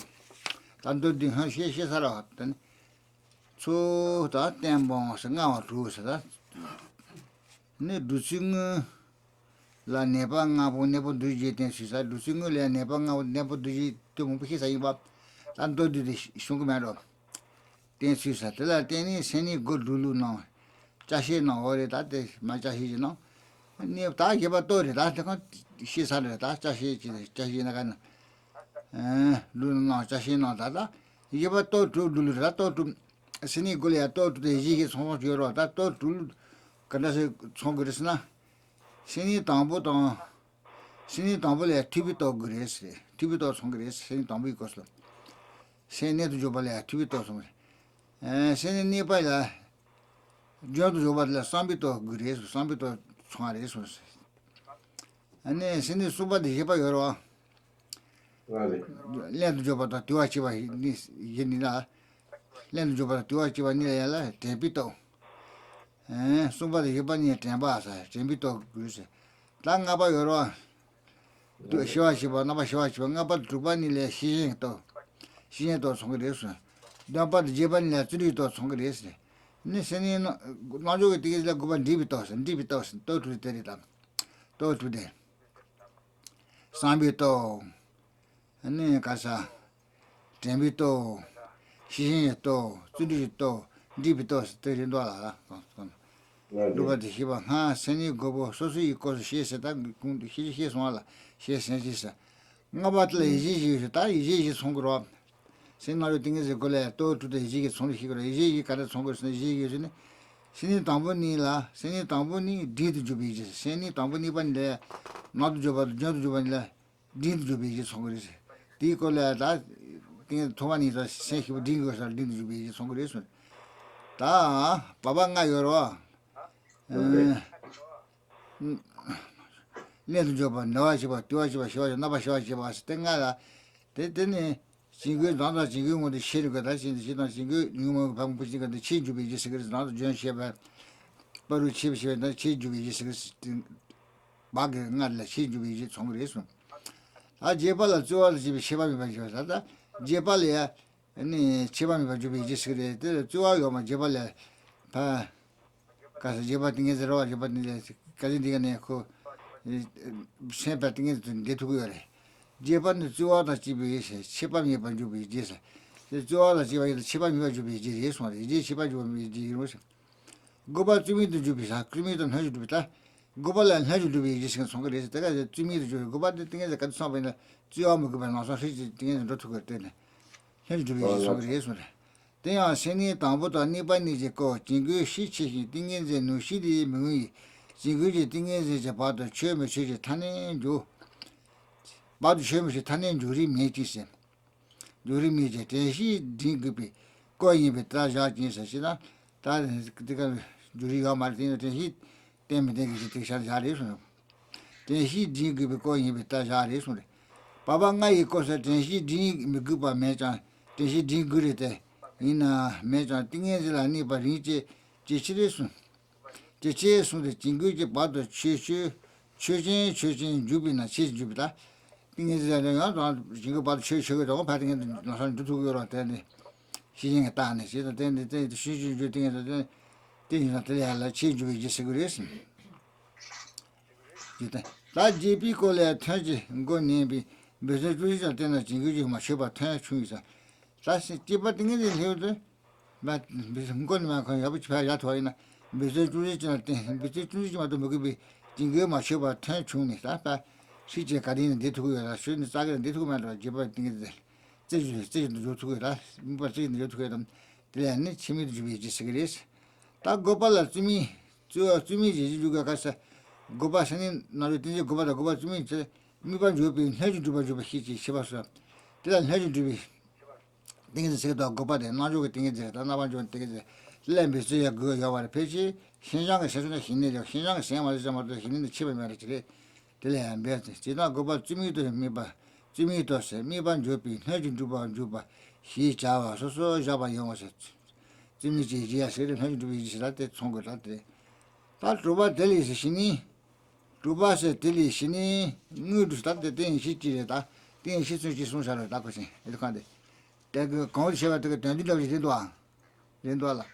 단도디 한 시시 살아왔더니 초다 땜봉 생각을 두서다 네 두싱 la nepa nga bo nepo duji ten sisa dusingo le nepa nga bo nepo duji to mo phi sai ba tan do di shung ma ro ten sisa tela teni seni go dulu no cha she no ore ta te ma cha shi no ni ta ge ba to re ta ka shi sa re ta cha shi na kan lu no cha shi no ta da ge ba to dulu ra to seni go le to de ji ge so jo ro ta to dulu kana se chong ge na 신이 담보래 티비도 그랬어. 티비도 송그랬어. 신이 담보 있었어. 신이도 줘발래 티비도 송. 신이 니발라 저도 줘발래 삼비도 그랬어. 삼비도 총알했어. 아니 신이 수바디 해봐 여러. Vale. 렌도 줘봐도 뒤와치바 이니나 렌도 줘봐도 뒤와치바 니야라 대비도 수바디 해봐니 temba사 재미도 그러세 땅가봐 여러 또 시와시바 나바 시와시바 나바 두바니래 시행도 송그랬어 나바디 제반이라 줄이도 송그랬어 네 신이 나조게 되게라 고반 디비도 또 두리다 또 두데 삼비도 아니 가사 재미도 시행도 줄이도 디비도 때린도 알아 누가디 희바 하 세니 고보 소수 있고 시에서다 군도 희희 송알라 시에선지사 나바틀 이지지 다 이지지 송그로 세나로 딩에서 걸래 또 두데 이지게 송히그로 이지기 가다 송거스네 이지기즈네 신이 담보니라 신이 담보니 디드 주비지 신이 담보니 반데 나도 줘봐도 저도 줘봐라 디드 주비지 송거리지 디콜라 다 딩 토마니서 세히부 딩거서 디드 주비지 송거리스 다 바방가 여러 내도 줘봐 나와지봐 뛰어지봐 쉬어져 나봐 쉬어지봐 땡가라 대대네 지금 나도 지금 뭐지 싫어가 다시 지난 지금 이거 방부지가 치주비 지스 그래서 나도 전시해봐 바로 치비시에 나 치주비 지스 막에 나를 치주비 지 총그랬어 아 제발라 좋아를 집에 시바미 봐줘다 제발이야 아니 시바미 봐주비 지스 그래 좋아요만 제발래 봐 가서 제바팅에서 제바팅에 가진 디가네 그 셰바팅에서 데투고래 제바는 좋아다 집에 시바미 봐주비 지스 좋아다 집에 시바미 봐주비 지스 소리 이제 시바 주비 지스 고발 주미도 주비사 주미도 해주 주비다 고발은 해주 주비 지스 송그래서 내가 주미도 주 고발 등에서 같이 사바이나 주어먹 그만 나서 시지 등에서 도투고 때네 해주 주비 송그래서 대야 신이 담보다 니반이지 거 진구 시치히 딩인제 누시디 명의 진구지 딩인제 봐도 처음에 시지 타는 주 봐도 처음에 타는 주리 메지세 주리 메지 대시 딩급이 거기에 따라자진서시나 다른 그때가 주리가 말티는 대시 때문에 되게 잘해서 대시 딩급이 거기에 따라자래서 바방가 이거서 대시 딩급바 매자 대시 딩그리데 이나 매자 띵에질라니 바리지 지치레스 지치에스데 징구지 바도 치치 최진 주비나 치주비다 띵에질라가 징구 바도 치치가 바딩에 나선 두두거라 되네 시행에 따네 시도 되네 시주 띵에서 Things that change with disagrees. That GP call a turgy, go near business reason, then a jingle machuba turn choose. That's it, but in the hill, but good man can have which Payatoina, business reason, business reason to be jingle machuba turn tunis. That she just got in the two, I shouldn't start in the two matter, Jibba things. This is the two, but in the two of them. They are not chimney to be disagrees. That Gopala to me, to me, you got Gopa sending Nariti Gopa to me, Miban Jubi, Hedge to Bajuba Hiti, Shibasa. They are hedging to be things said of Gopa, and not you think it, and I want to take it. Let me say a good Yawa Page, Shinjang is a Hindi, Shinjang is the Hindi Chiba marriage. The land business did not go back to me to me, but Jimmy to say, Miban Jubi, hedging to Juba, he Java, so Java Young was it. Jimmy G. said, hedging to be selected, Songo that day. That Ruba Delhi is Shini. Ruba said Delhi Shini, knew to start the thing she did that. Then she said she soon shall attack us. It can't. Take a condition to get 20 of the door. Then dollar.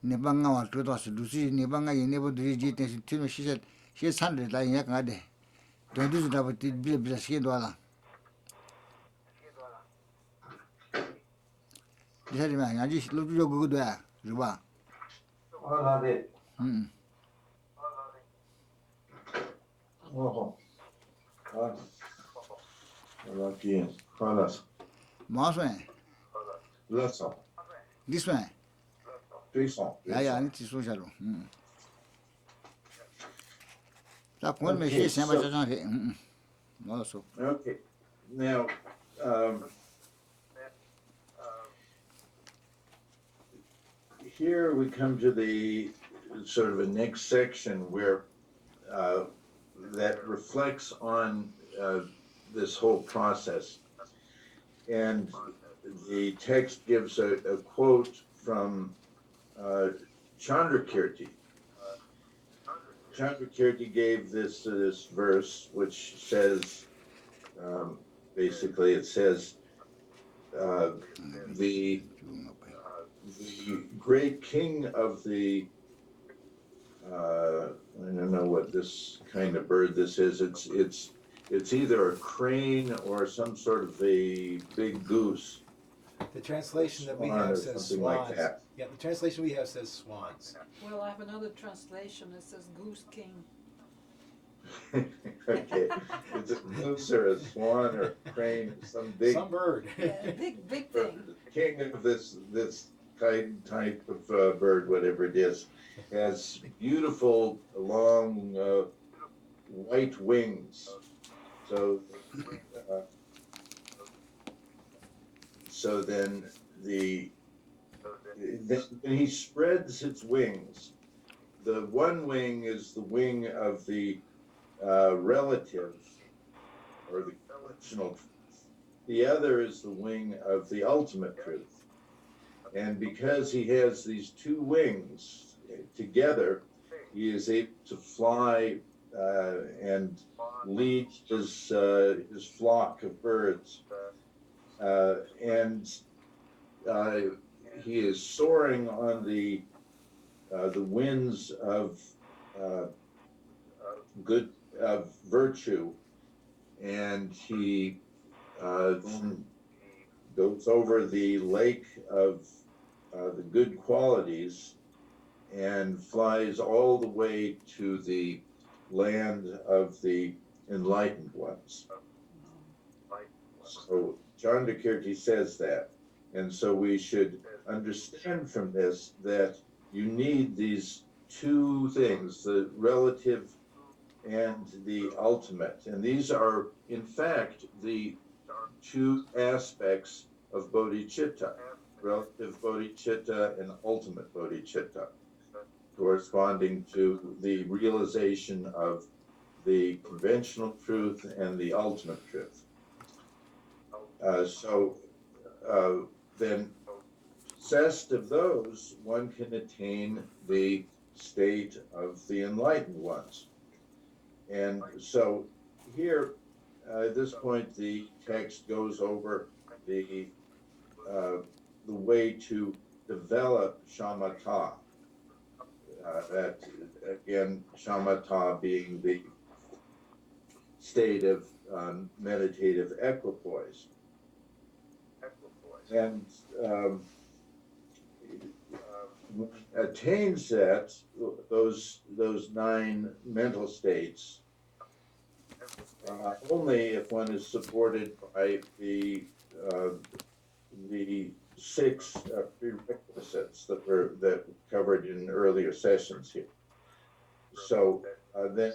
Nebanga or 2,000 Lucy, Nebanga, you never do it. She said, she has 100 lying a day. Don't do it about it, be a $1. This man, I just look your good there, Ruba. Oh, lucky. Promise. Mossman, Listen. this one. Jason. Yeah, I need to social. That one may say somebody. Also. Okay. Now, here we come to the sort of a next section where that reflects on this whole process. And the text gives a quote from Chandrakirti. Chandrakirti gave this verse, which says, basically, it says, the great king of the, I don't know what this kind of bird this is. It's either a crane or some sort of a big goose. The translation that we Swan have or says something swans. like that. Yeah, the translation we have says swans. Well, I have another translation that says Goose King. Okay, it's a goose or a swan or a crane, some bird. Yeah, big thing. king of this type of bird, whatever it is, has beautiful long white wings. So then when he spreads its wings, the one wing is the wing of the relative or the original truth. The other is the wing of the ultimate truth. And because he has these two wings together, he is able to fly and lead his flock of birds. And he is soaring on the winds of virtue, and he then goes over the lake of the good qualities and flies all the way to the land of the enlightened ones. So Chandrakirti says that. And so we should understand from this that you need these two things, the relative and the ultimate. And these are, in fact, the two aspects of bodhicitta, relative bodhicitta and ultimate bodhicitta, corresponding to the realization of the conventional truth and the ultimate truth. Then possessed of those, one can attain the state of the enlightened ones. And so here, at this point, the text goes over the way to develop shamatha. That again, shamatha being the state of meditative equipoise, and attains that those 9 mental states only if one is supported by the 6 prerequisites that were covered in earlier sessions here. So then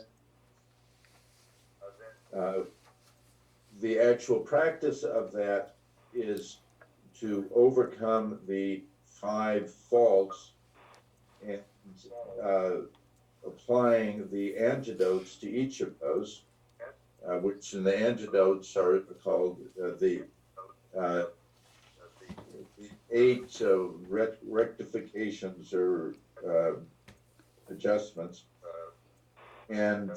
the actual practice of that is to overcome the 5 faults and applying the antidotes to each of those, which in the antidotes are called the 8 rectifications or adjustments, and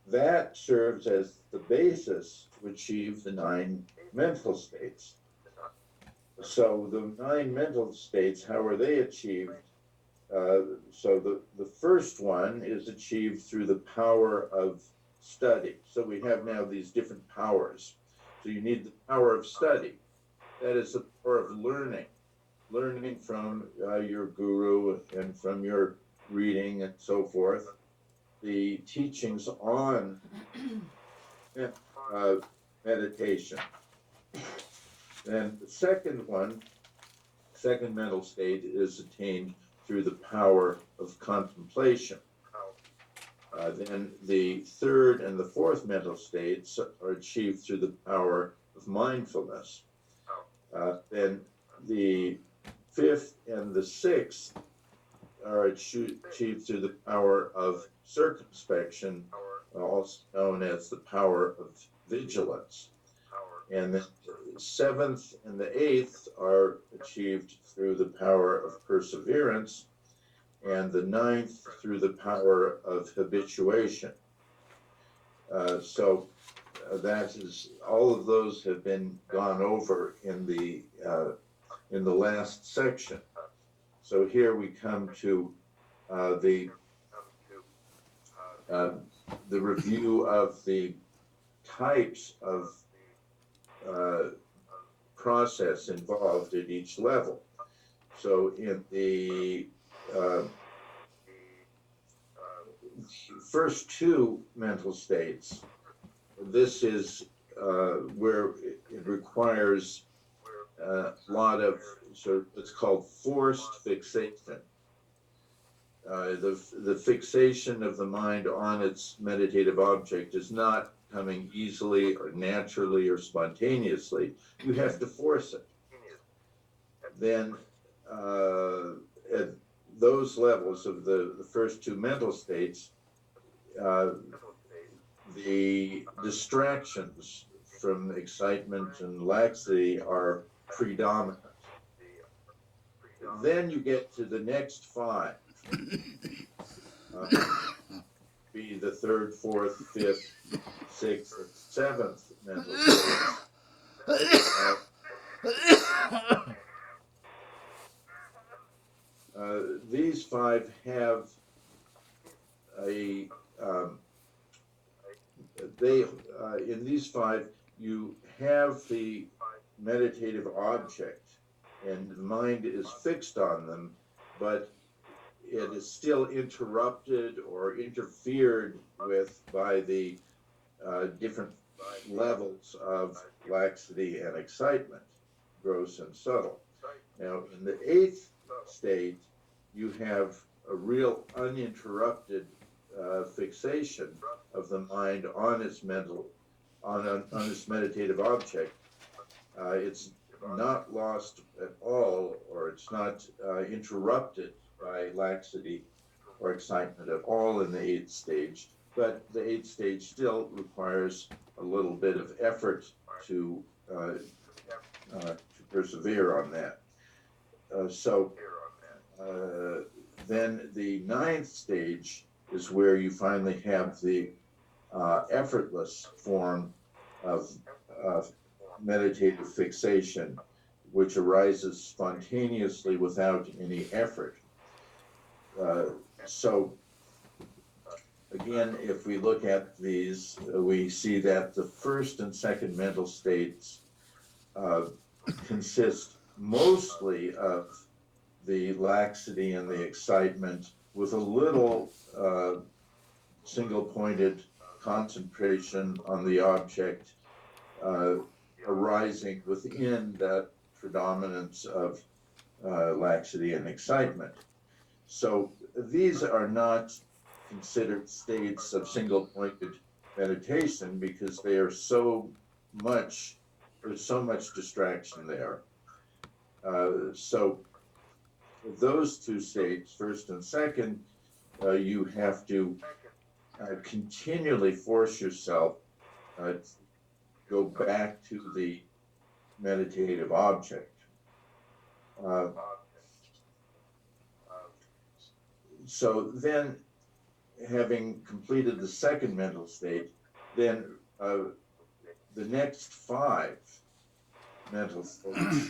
that serves as the basis to achieve the 9 mental states. So the 9 mental states, how are they achieved? So the first one is achieved through the power of study. So we have now these different powers. So you need the power of study. That is the power of learning from your guru and from your reading and so forth, the teachings on meditation. And the second mental state is attained through the power of contemplation. Then the third and the fourth mental states are achieved through the power of mindfulness. Then the fifth and the sixth are achieved through the power of circumspection, also known as the power of vigilance. And the seventh and the eighth are achieved through the power of perseverance, and the ninth through the power of habituation. So that is, all of those have been gone over in the last section. So here we come to the review of the types of process involved at each level. So in the first 2 mental states, this is where it requires a lot of it's called forced fixation. The fixation of the mind on its meditative object is not coming easily or naturally or spontaneously. You have to force it. Then at those levels of the first 2 mental states, the distractions from excitement and laxity are predominant. Then you get to the next 5, be the 3rd, 4th, 5th, 6th, and 7th mental states. These 5 have a in these 5 you have the meditative object and the mind is fixed on them, but it is still interrupted or interfered with by the different levels of laxity and excitement, gross and subtle. Now, in the 8th state, you have a real uninterrupted fixation of the mind on its on its meditative object. It's not lost at all, or it's not interrupted by laxity or excitement at all in the 8th stage, but the 8th stage still requires a little bit of effort to persevere on that. Then the 9th stage is where you finally have the effortless form of meditative fixation, which arises spontaneously without any effort. So again, if we look at these, we see that the first and second mental states consist mostly of the laxity and the excitement with a little single-pointed concentration on the object arising within that predominance of laxity and excitement. So these are not considered states of single-pointed meditation because they are so much, there's so much distraction there. So those two states, first and second, you have to continually force yourself to go back to the meditative object. So then, having completed the second mental state, then the next 5 mental states,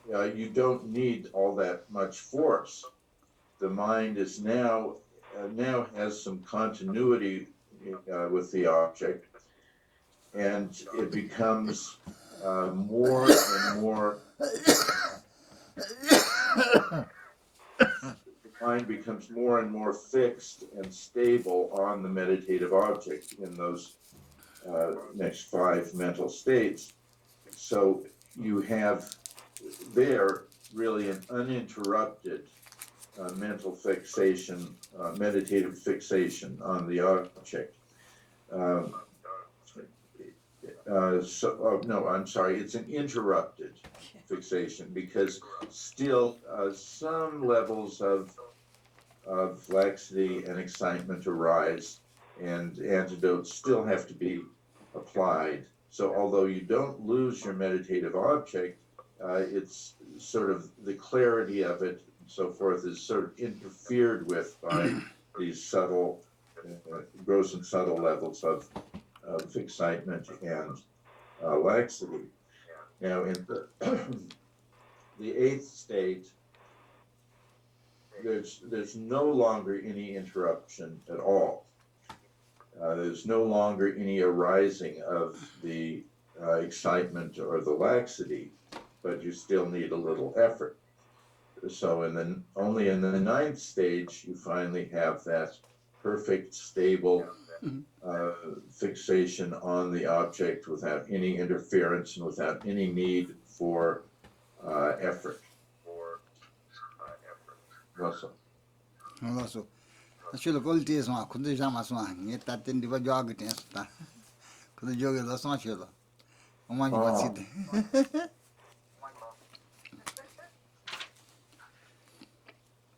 you don't need all that much force. The mind is now has some continuity with the object, and it becomes more and more. The mind becomes more and more fixed and stable on the meditative object in those next 5 mental states. So you have there really an uninterrupted mental fixation, meditative fixation on the object. It's an interrupted fixation because still some levels of laxity and excitement arise, and antidotes still have to be applied. So although you don't lose your meditative object, it's sort of the clarity of it and so forth is sort of interfered with by these subtle, gross and subtle levels of excitement and laxity. Now in the 8th state, there's no longer any interruption at all. There's no longer any arising of the excitement or the laxity, but you still need a little effort. So only in the 9th stage, you finally have that perfect, stable fixation on the object without any interference and without any need for effort. Russell. Russell. Actually, quality is one. Could you jam us one? Yet that didn't do a jog against that. Could you jog it? That's not sure. Oh my God.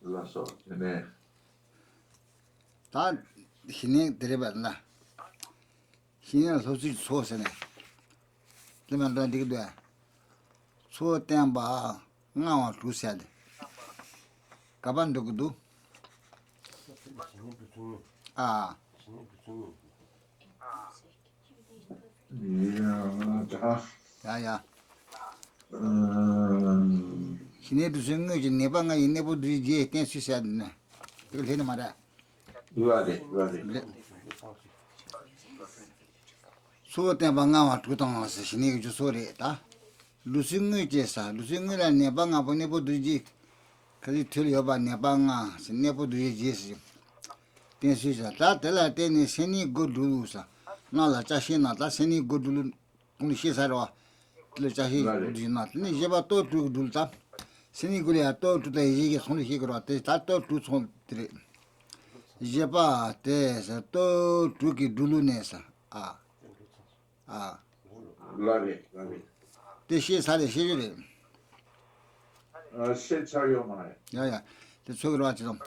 Russell. And then. That he named the river. He knows who's his source in it. Lemon don't dig there. So, Tamba, now too sad. Kaban do do. Ah. Yeah. He need to sing in Nebanga, you never do J. Can't she said, you'll hear him at that. So, Tembanga, 2 times, she needs to sorry it. Losing Jessa, losing Nebanga, but never do J. Can you tell you about Nebanga? She never do Jesse. Then she said, that is any good rules. No, la Chashina, that's any good rule. Only she said, the Chashi did not. Never told to do that. Senigulia told to the Yigas only he got this. That told to some three. Jeba, there's a told to Dulunesa. Lovely. This is how they say Sits are your mind. Yeah. The Sogratizum.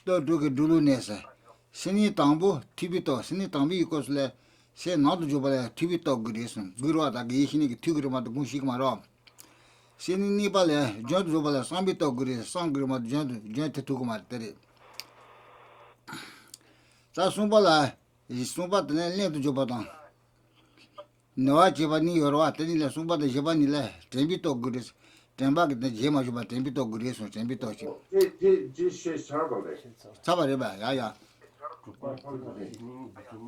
Told to Dulunesa. Seni Tambo, Tibito, Seni Tambi, because say not Jubala, Tibito Grism, Guru, the Gishini, Tigrima, the Gushikmara. Seni Nibale, John Jubala, Sambito Gris, Sangrima, John Tuguma. That's Sumbala is Sumbat and Lent to Jobatan. Noa Jabani or Atani Sumba the Jabanila, Tembito Goodis, Tembak the Jemajuba, Tembito Goodis or Tembito. Geshe Sarbale. Sabareba, ya.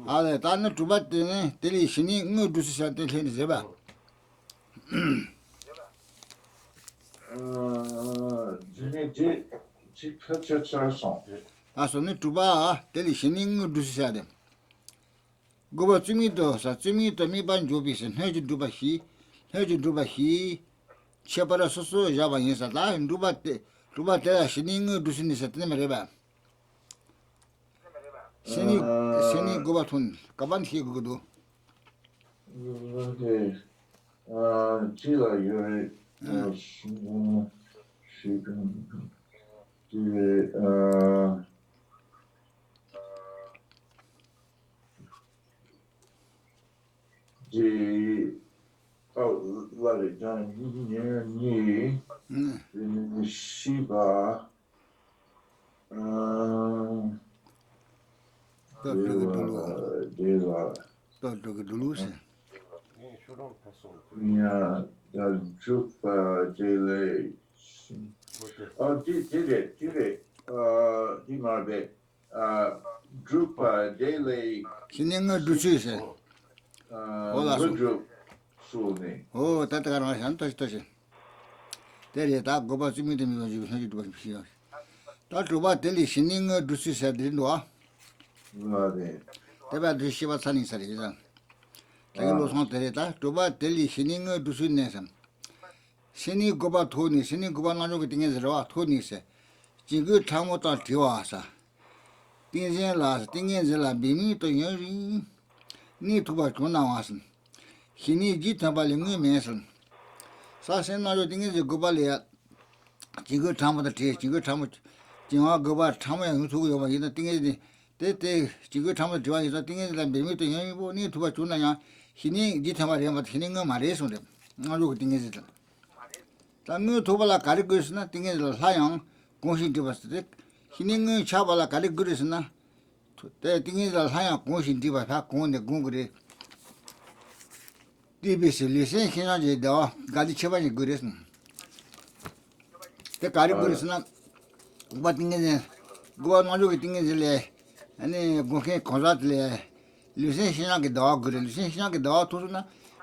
Ale Tana Tubat, Teli Shini, no Dusa Zeba. Asone Tuba, Teli Shini, no Dusa. Goba Tsumito, Satsumito, mi banjobis, and Herju Dubahi, Chapara Soso, Java in Sata, and Dubate, Shining, Dusin is at Nemereba. Seni Gobatun, Kabanti Gudu. Okay. Chila, you're she can do it. Let it done near me. Shiba. Yeah, the Drupa Dele. Oh, did it. Dimarbe. Drupa Dele. Shining Duchess. Rudrup Suni. Oh, Tatara Santos. There is that Goba Tsumito, you was here. Talk about Teli Shining Duchess at Dindua. The Shiva Sunny Sarisa. Los Montereta, Toba Teli Shining Dusunesam. Sini Goba Tony, Sini Goba Nano getting as Raw Tony said. Jingu Tamota Tiwasa. Things in last, thing is la Bini to Yuri. Need to watch one hour. He need Jitabalingu Mason. Sassen no thing is a Gobalia. Jingu Tamota taste, Jingu Tamot. Jinga Goba Tama and Tuga, the thing is they take Jingu Tamot is the thing is like Bini to Yuri, need to watch one. He need Jitamaria, but he didn't marry with them. No looking is it. Tamu Tobala Carigus, nothing is a lion, going to us. He didn't Chabala Carigus. The thing is a lion, going to us, going the Gungri. DBC, listen, he not the door, got the Chabani Goodison. The Carigus not what thing is it. Go on looking is a and then go constantly. Listen, she not get dog, listen, she not get dog,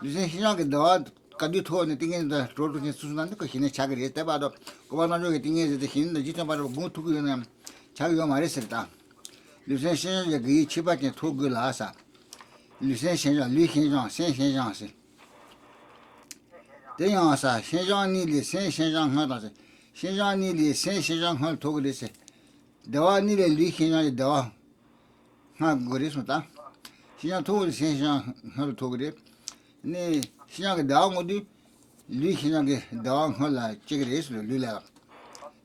listen, she not get dog. Can you tell anything in the road to Susan? Because she needs Chagri, Tabado, go on getting is the hin, the Jitabaro go to them, Chagio Mariseta. Listen, she agree cheaper than 2 good lassa. Listen, she leaking on Saint Jean. They answer, Saint Jean nearly Saint Jean Hunters. Saint Jean nearly Saint Jean Hunt told this. The one nearly leaking on the door. Not good, isn't that? She not told Saint Jean Hunt told it. Nay, she not get down with you. Leaking on the dog her like chickens, Lula.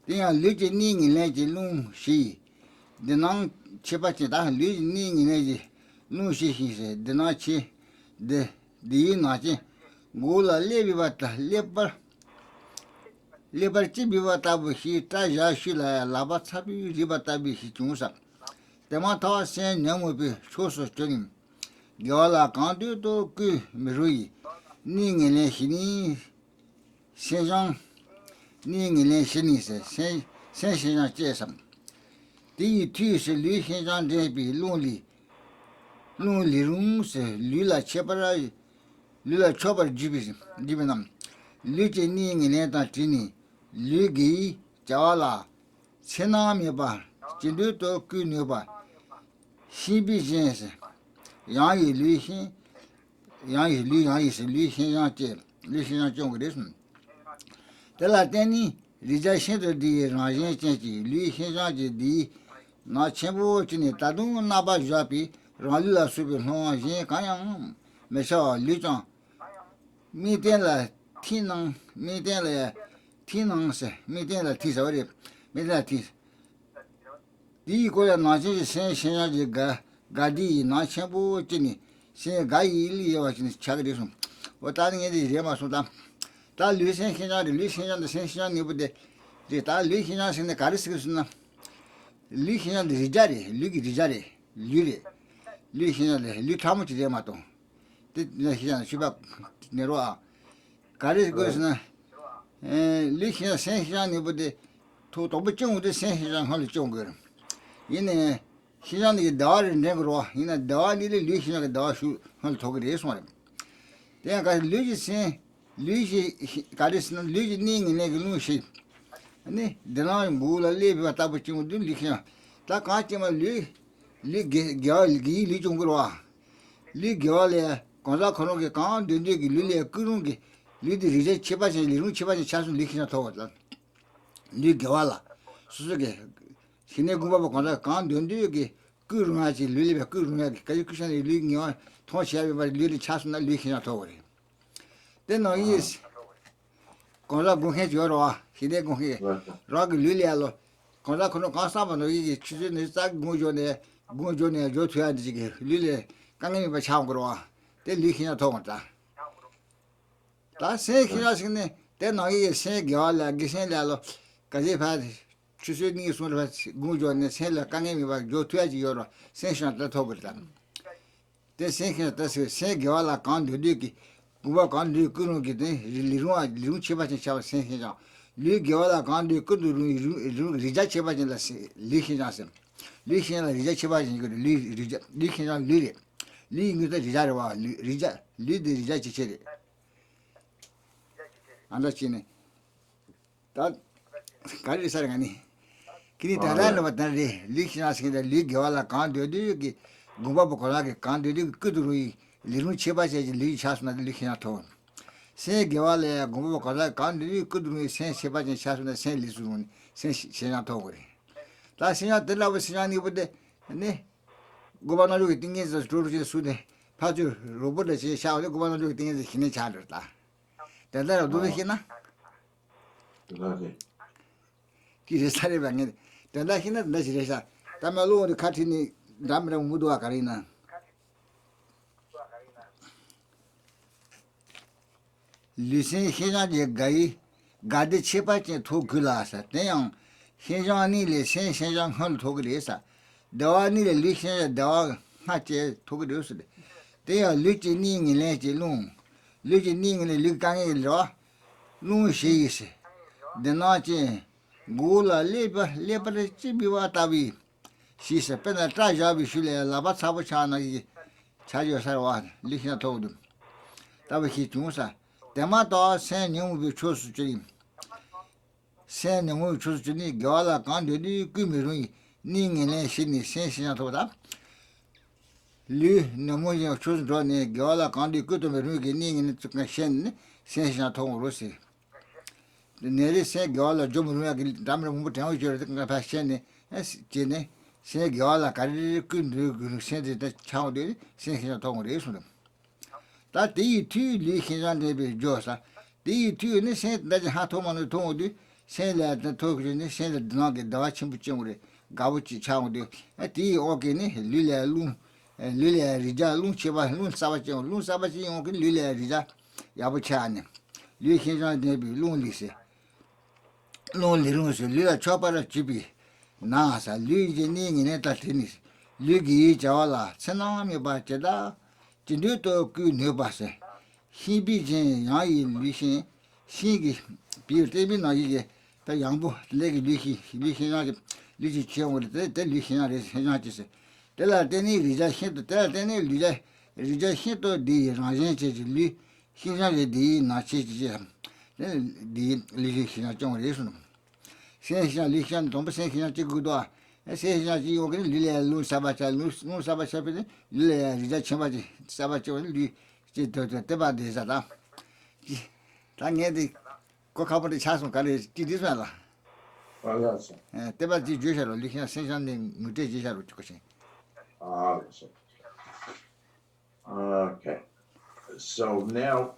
They are leaking in legend loom, she. The non chipachita leaking in legend. No, she said, the nachi, the nachi. Gula levivata, liberty bivata, she traja shilla, labatabi, ribatabi, she chunsa. The mata saying no will be so stunning. Yola can't do to Mirui. Ning in a shini, Saint Ning in a shini, Saint Jean Jesam. The two shall leave his on be lonely. Lonely rooms, Lula Chapter, Lula Chopper Jibinam. Luchi Ning in Etatini, Lugi, Jawala, Senamiba, Jinduto Kunuba. She be Jens. Yang Lucian, Yang is Lucian Jail, Lucian Jonglison. The Latini, rejection to the Rajan Chanchi, Lucian Jaji, not Chenmo, Tadun Naba Japi, Ralula Super Home, Jen Kayam, Mesha, Lujan. Meeting la Tinang, meeting la Tinang, meeting la Tisori, meeting la Tis. The equal Nazi Saint Shenja Gadi, not Chambu, Jenny, Saint Gai was in Chagrism. What I think is Yama Sudan. That Lucian cannot listen on the Saint New Day. The Tal leaking us in the Cariscus. Leaking on the Rijari, Ligi Rijari, Lili, leaking on the Litamuch Yamato. Hijan Shiba Neroa. Garis goes na Likia Saint Hijan Nibudi to Tobuchung the Saint Hijan Holy Jungle. In a Hijan the Dar in Negro, in a Dar little Likia the Dar shoot Hol Togris one. Then got Luigi Saint Luigi Garis Luigi Ning in Neglu shape. And the line bull live what Tabuchung do Likia. That got him a Girl Gi Lijungua. Li Giolia, Gonza Konogi Khan, Dundi, Lilia Kurungi, Lidi Rija Chibaji, Liru Chibaji Chasu Likina Toga. Li Giola, Suzuki, Hinegumba Gonza Khan, Dundi, Kurungaji, Lilia Kurunga, Kajukushan, Ligging on, Tonshi by Lili Chasuna Likina Toga. Then no is Gonza Gunhe Joroa, Hide Gunhe, Rog Lilialo, Gonza Kono Kasama, choosing the Zag Mujone, Mujone, Jotua, Lilia. 강님이 뭐 참고로와 때 리히냐 통었다 다 세키라스네 때 너희 세겨라 기생달로 가지파 추수니 손을 구조네 세라 강님이 봐 조퇴지 요로 세션다 통었다 때 세키라 세겨라 간디기 구바 간디 꾸는게 리루아 리루 치바진 샤바 세키자 리겨라 간디 꾸르 리자 치바진 리히냐스 리히냐 리자 치바진 이거 리히냐 리리 리인도 리자르와 리자 리드 리자 지체리 안다치네 다 가리 사랑하니 그리 다라는 왔다리 리키나스게 리겨라 간데디기 구바보 콜라게 간데디 그두루이 리루 체바제지 리 차스나 리키나 토 세겨와레 구바보 콜라 간데디 그두루이 세 체바제 차스나 세 리수룬 세 세나 토고리 다 세냐 들라고 세냐니 보데 네 고바나족이 띵게서 조르지 수데 파주 로봇에 제 샤오데 고바나족이 띵게서 힘이 잘했다. 대단하다 도대히나? 그다음에 기세 살이 방에 대단히나 나지래사. 담말로 우리 카티니 담랑 무도와 가리나. 리신 희자제 가이 가데 체파체 토글라사. 대양 희자니 리신 희장 헐 토글레사. 다와니 리히냐 다와 하체 토그르스데 대야 리치닝이 레지룽 리치닝이 리강이 로 누시이스 데나치 고라 레바레 치비와 타비 시세 페나 트라자비 슐레 라바 사부차나기 차지어서와 리히냐 토드 타비 중사 데마도 세뇽비 초수지 세뇽비 초수지 겨라 간데디 꾸미루이 닝이네 신이 신신아 도다 리 너무지 초스도네 겨라 간디 그도메르기 닝이네 tuk나 신 신신아 통으로시 내리 세 겨라 좀루야기 담르 뭐 태워 줘야 된가 파신네 에스제네 세 겨라 가리 그 세데 차오데 신신아 통으로 예수는 다디 티 리히잔데 조사 디 티네 세 다지 하토만을 통오디 세라데 토그네 세데 나게 다와침 붙정으로 가부치 차오데 디 오게네 릴레룬 릴레 리자 룬 치바 룬 사바치 오게 릴레 리자 야부차네 리히잔데 룬 리세 룬 리룬스 리라 초바라 지비 나사 리제닝이네 따티니스 리기 자와라 세나미 바체다 진두도 그 네바세 히비진 야이 리신 시기 비르테비나 이게 다 양부 레기 리히나게 리지 지용을 때 리히나레 해나지세 때라데니 리자 힌도 때라데니 리자 힌도 디 라젠체지 리 히나게 디 나치지 디 리히나 좀 예수는 세시나 리히나 좀 세시나 찍고도 세시나 지용을 리레 루 사바차 루 사바차베 리레 리자 쳔바지 사바차 리 지도 때바데자다 당연히 꼭 가버리 차선 가리 디디스라 맞았어. 때바지 주셔로 리히나 생산된 무대 지샤로 찍고시 Yes. Okay. So now,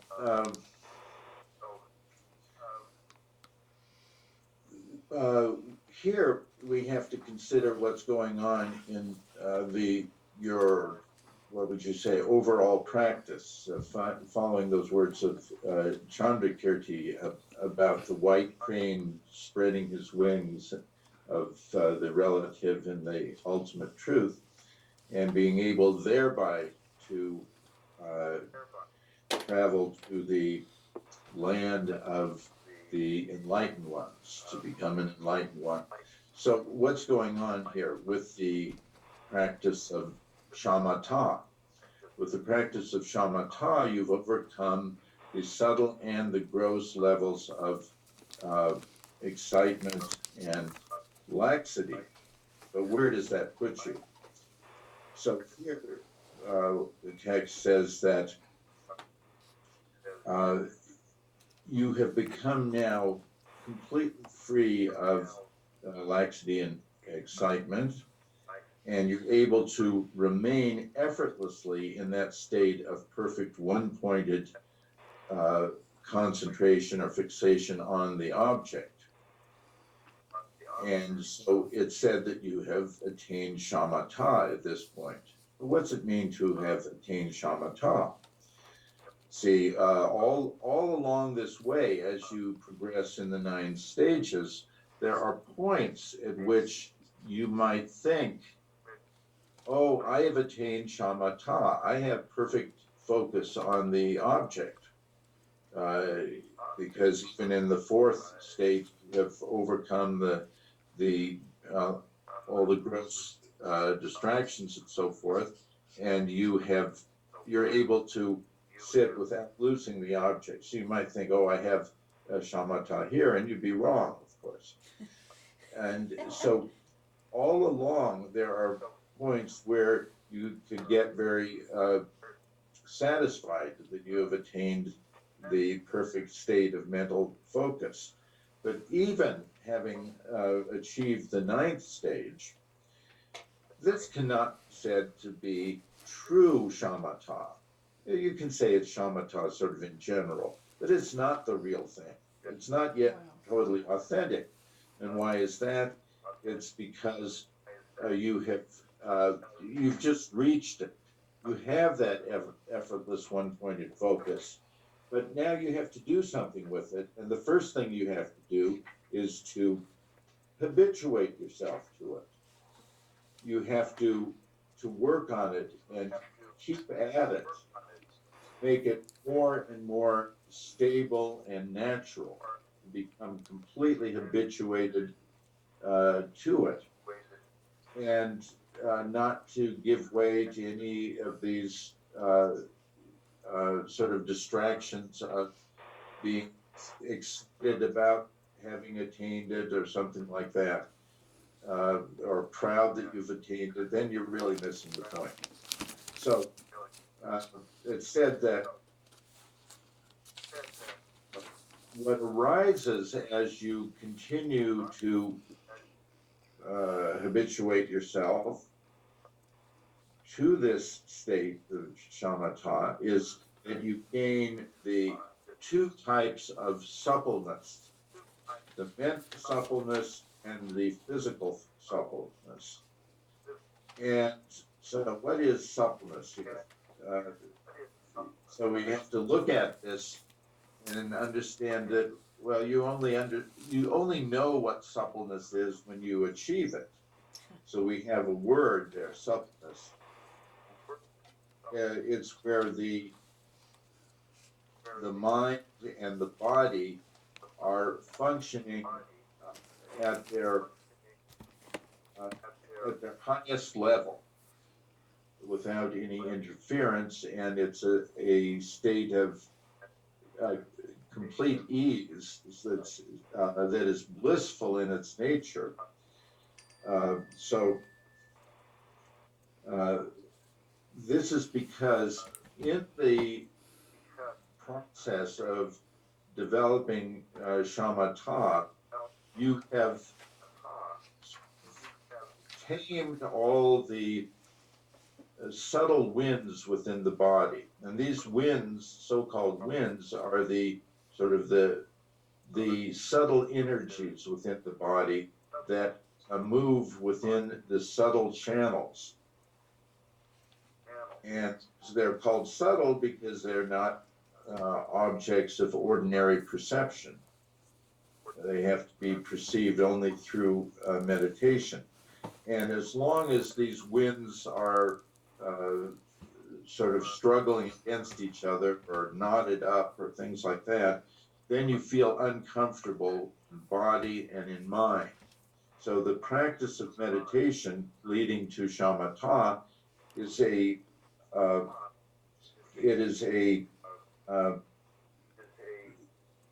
here we have to consider what's going on in your, what would you say, overall practice, following those words of Chandrakirti about the white crane spreading his wings of the relative and the ultimate truth, and being able thereby to travel to the land of the enlightened ones, to become an enlightened one. So what's going on here with the practice of shamatha? With the practice of shamatha, you've overcome the subtle and the gross levels of excitement and laxity. But where does that put you? So here, the text says that you have become now completely free of laxity and excitement, and you're able to remain effortlessly in that state of perfect one-pointed concentration or fixation on the object. And so it's said that you have attained shamatha at this point. What's it mean to have attained shamatha? See, all along this way, as you progress in the 9 stages, there are points at which you might think, oh, I have attained shamatha. I have perfect focus on the object. Because even in the 4th state, you have overcome all the gross distractions and so forth, and you're able to sit without losing the object. So you might think, oh, I have shamatha here, and you'd be wrong, of course. And so all along, there are points where you could get very satisfied that you have attained the perfect state of mental focus. But even having achieved the 9th stage, this cannot be said to be true shamatha. You can say it's shamatha sort of in general, but it's not the real thing. It's not yet totally authentic. And why is that? It's because you've just reached it. You have that effortless one-pointed focus, but now you have to do something with it. And the first thing you have to do is to habituate yourself to it. You have to work on it and keep at it, make it more and more stable and natural, become completely habituated to it, and not to give way to any of these sort of distractions of being excited about having attained it or something like that, or proud that you've attained it. Then you're really missing the point. So it's said that what arises as you continue to habituate yourself to this state of shamatha is that you gain the 2 types of suppleness, the mental suppleness and the physical suppleness. And so what is suppleness here? So we have to look at this and understand that, well, you only know what suppleness is when you achieve it. So we have a word there, suppleness. It's where the mind and the body are functioning at their highest level without any interference, and it's a state of complete ease that is blissful in its nature. So this is because in the process of developing shamatha, you have tamed all the subtle winds within the body. And these winds, so-called winds, are the sort of the subtle energies within the body that move within the subtle channels. And they're called subtle because they're not objects of ordinary perception. They have to be perceived only through meditation. And as long as these winds are sort of struggling against each other or knotted up or things like that, then you feel uncomfortable in body and in mind. So the practice of meditation leading to shamatha is a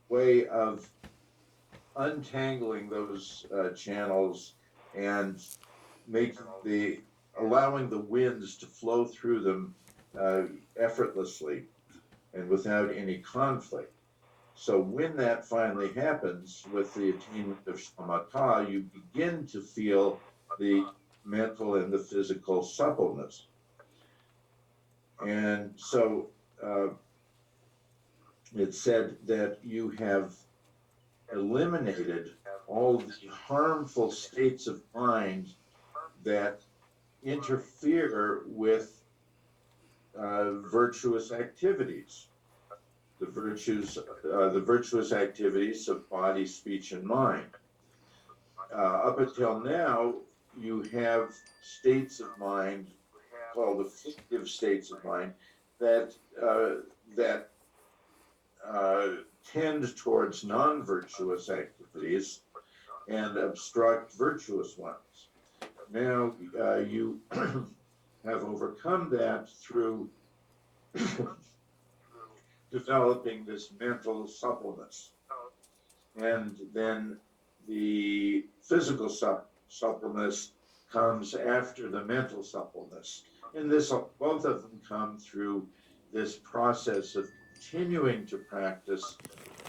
way of untangling those channels and allowing the winds to flow through them effortlessly and without any conflict. So when that finally happens with the attainment of shamatha, you begin to feel the mental and the physical suppleness. And so it's said that you have eliminated all the harmful states of mind that interfere with virtuous activities, the virtuous activities of body, speech, and mind. Up until now, you have states of mind called afflictive states of mind that tend towards non-virtuous activities and obstruct virtuous ones. Now you have overcome that through developing this mental suppleness. And then the physical suppleness comes after the mental suppleness. And both of them come through this process of continuing to practice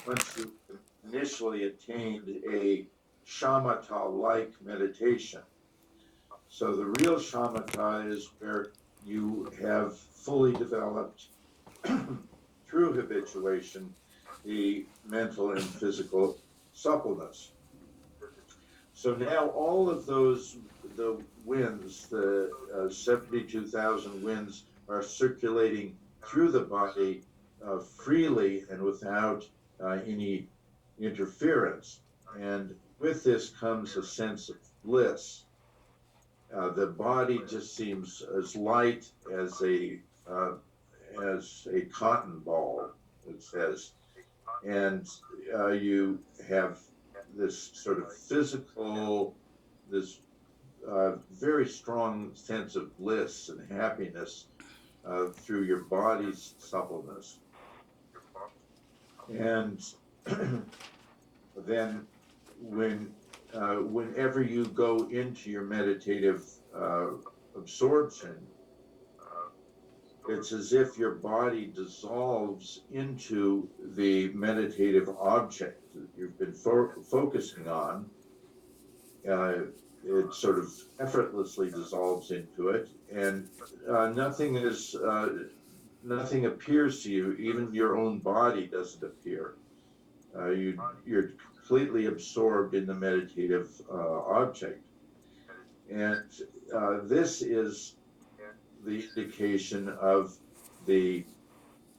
once you initially attained a shamatha-like meditation. So the real shamatha is where you have fully developed through habituation the mental and physical suppleness. So now all of the winds, the 72,000 winds, are circulating through the body freely and without any interference. And with this comes a sense of bliss. The body just seems as light as a cotton ball, it says. And you have this sort of physical, this very strong sense of bliss and happiness through your body's suppleness. And then whenever you go into your meditative absorption, it's as if your body dissolves into the meditative object that you've been focusing on. It sort of effortlessly dissolves into it, and nothing appears to you. Even your own body doesn't appear. You're completely absorbed in the meditative object, and this is the indication of the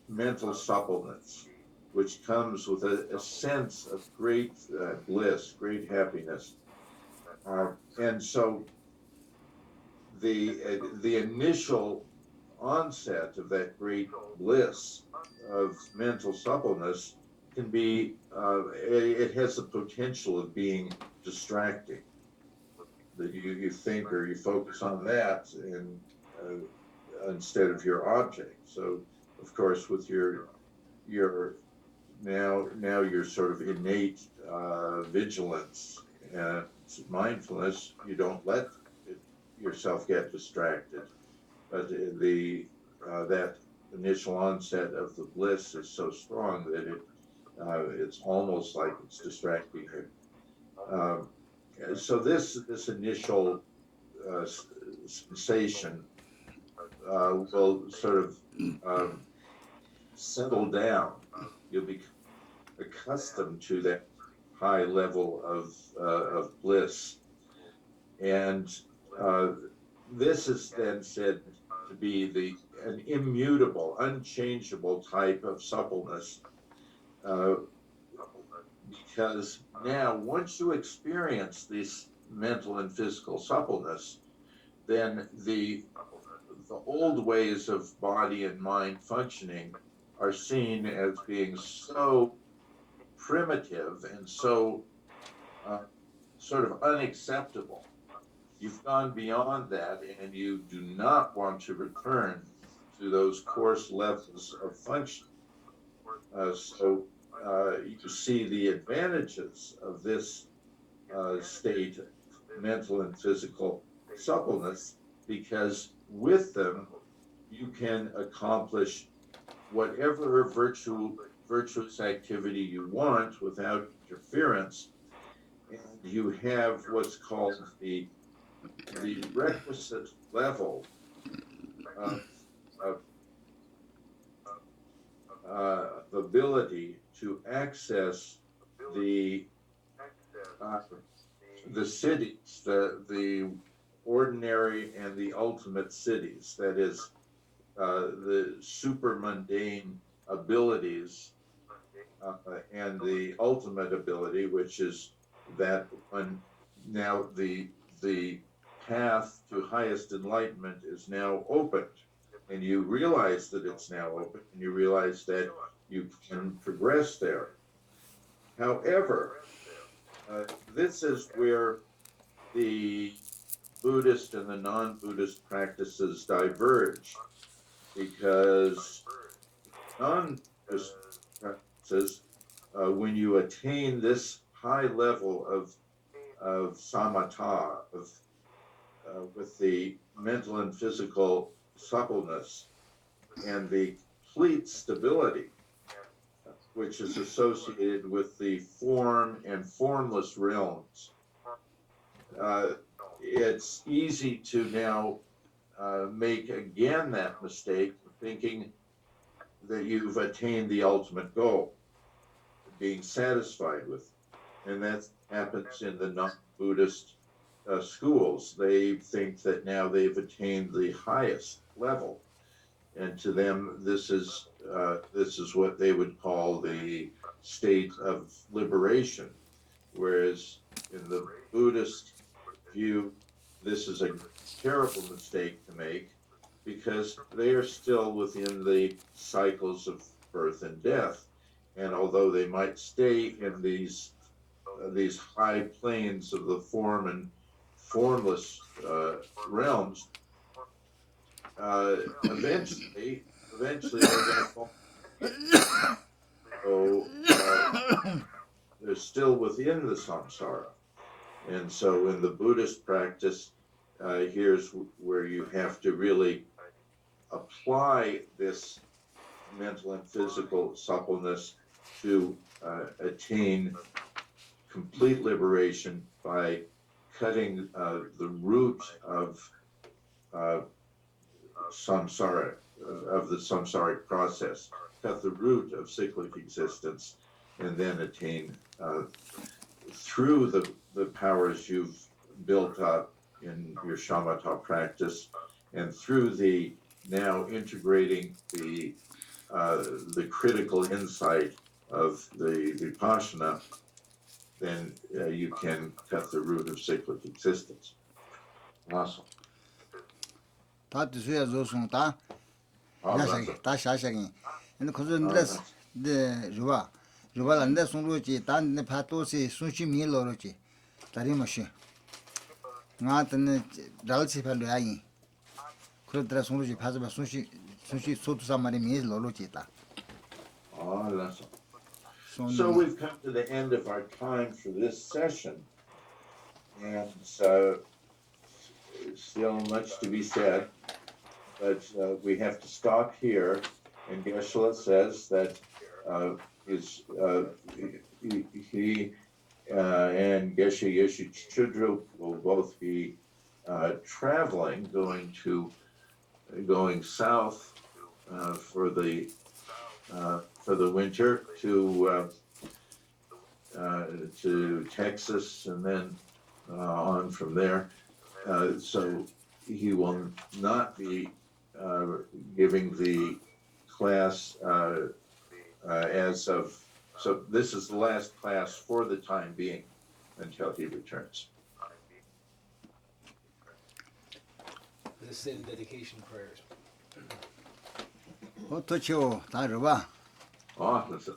mental suppleness, which comes with a sense of great bliss, great happiness. And so the initial onset of that great bliss of mental suppleness can be, it has the potential of being distracting. That you think or you focus on that and instead of your object. So, of course, with your now your sort of innate vigilance and mindfulness, you don't let yourself get distracted. But that initial onset of the bliss is so strong that it's almost like it's distracting you. So this initial sensation will sort of settle down. You'll be accustomed to that high level of bliss, and this is then said to be an immutable, unchangeable type of suppleness, because now once you experience this mental and physical suppleness, then the the old ways of body and mind functioning are seen as being so primitive and so sort of unacceptable. You've gone beyond that, and you do not want to return to those coarse levels of function. So you see the advantages of this state of mental and physical suppleness, because with them you can accomplish whatever virtuous activity you want without interference, and you have what's called the requisite level of ability to access the cities, the ordinary and the ultimate cities. That is, the super mundane abilities and the ultimate ability, which is that when now the path to highest enlightenment is now opened, and you realize that it's now open, and you realize that you can progress there. However, this is where the Buddhist and the non-Buddhist practices diverge, because non-Buddhist practices, when you attain this high level of samatha, with the mental and physical suppleness and the complete stability, which is associated with the form and formless realms, it's easy to now make again that mistake of thinking that you've attained the ultimate goal, being satisfied with. And that happens in the non-Buddhist schools. They think that now they've attained the highest level, and to them this is what they would call the state of liberation, whereas in the Buddhist view, this is a terrible mistake to make, because they are still within the cycles of birth and death, and although they might stay in these high planes of the form and formless realms, eventually they're going to fall. So they're still within the samsara. And so in the Buddhist practice, here's where you have to really apply this mental and physical suppleness to attain complete liberation by cutting the root of samsara, of the samsaric process, cut the root of cyclic existence, and then attain through the powers you've built up in your shamatha practice, and through the now integrating the critical insight of the Vipassana, then you can cut the root of cyclic existence. Awesome. 다 드셔야 좋은 다 야사기 다 샤샤기 근데 그저 드레스 네 주발한데 송로지 단네 파토시 순시 밀로로지 다리마시 나한테는 달치 팔려야이 그러더라 송로지 파서 순시 소투사 말이 밀로로지다. Awesome. So we've come to the end of our time for this session, and still much to be said, but we have to stop here. And Geshe says that he and Geshe Chudru will both be traveling, going south for the winter to Texas, and then on from there. So he will not be giving the class so this is the last class for the time being until he returns. Let's say the dedication prayers. 도치오 다르바 Oh, that's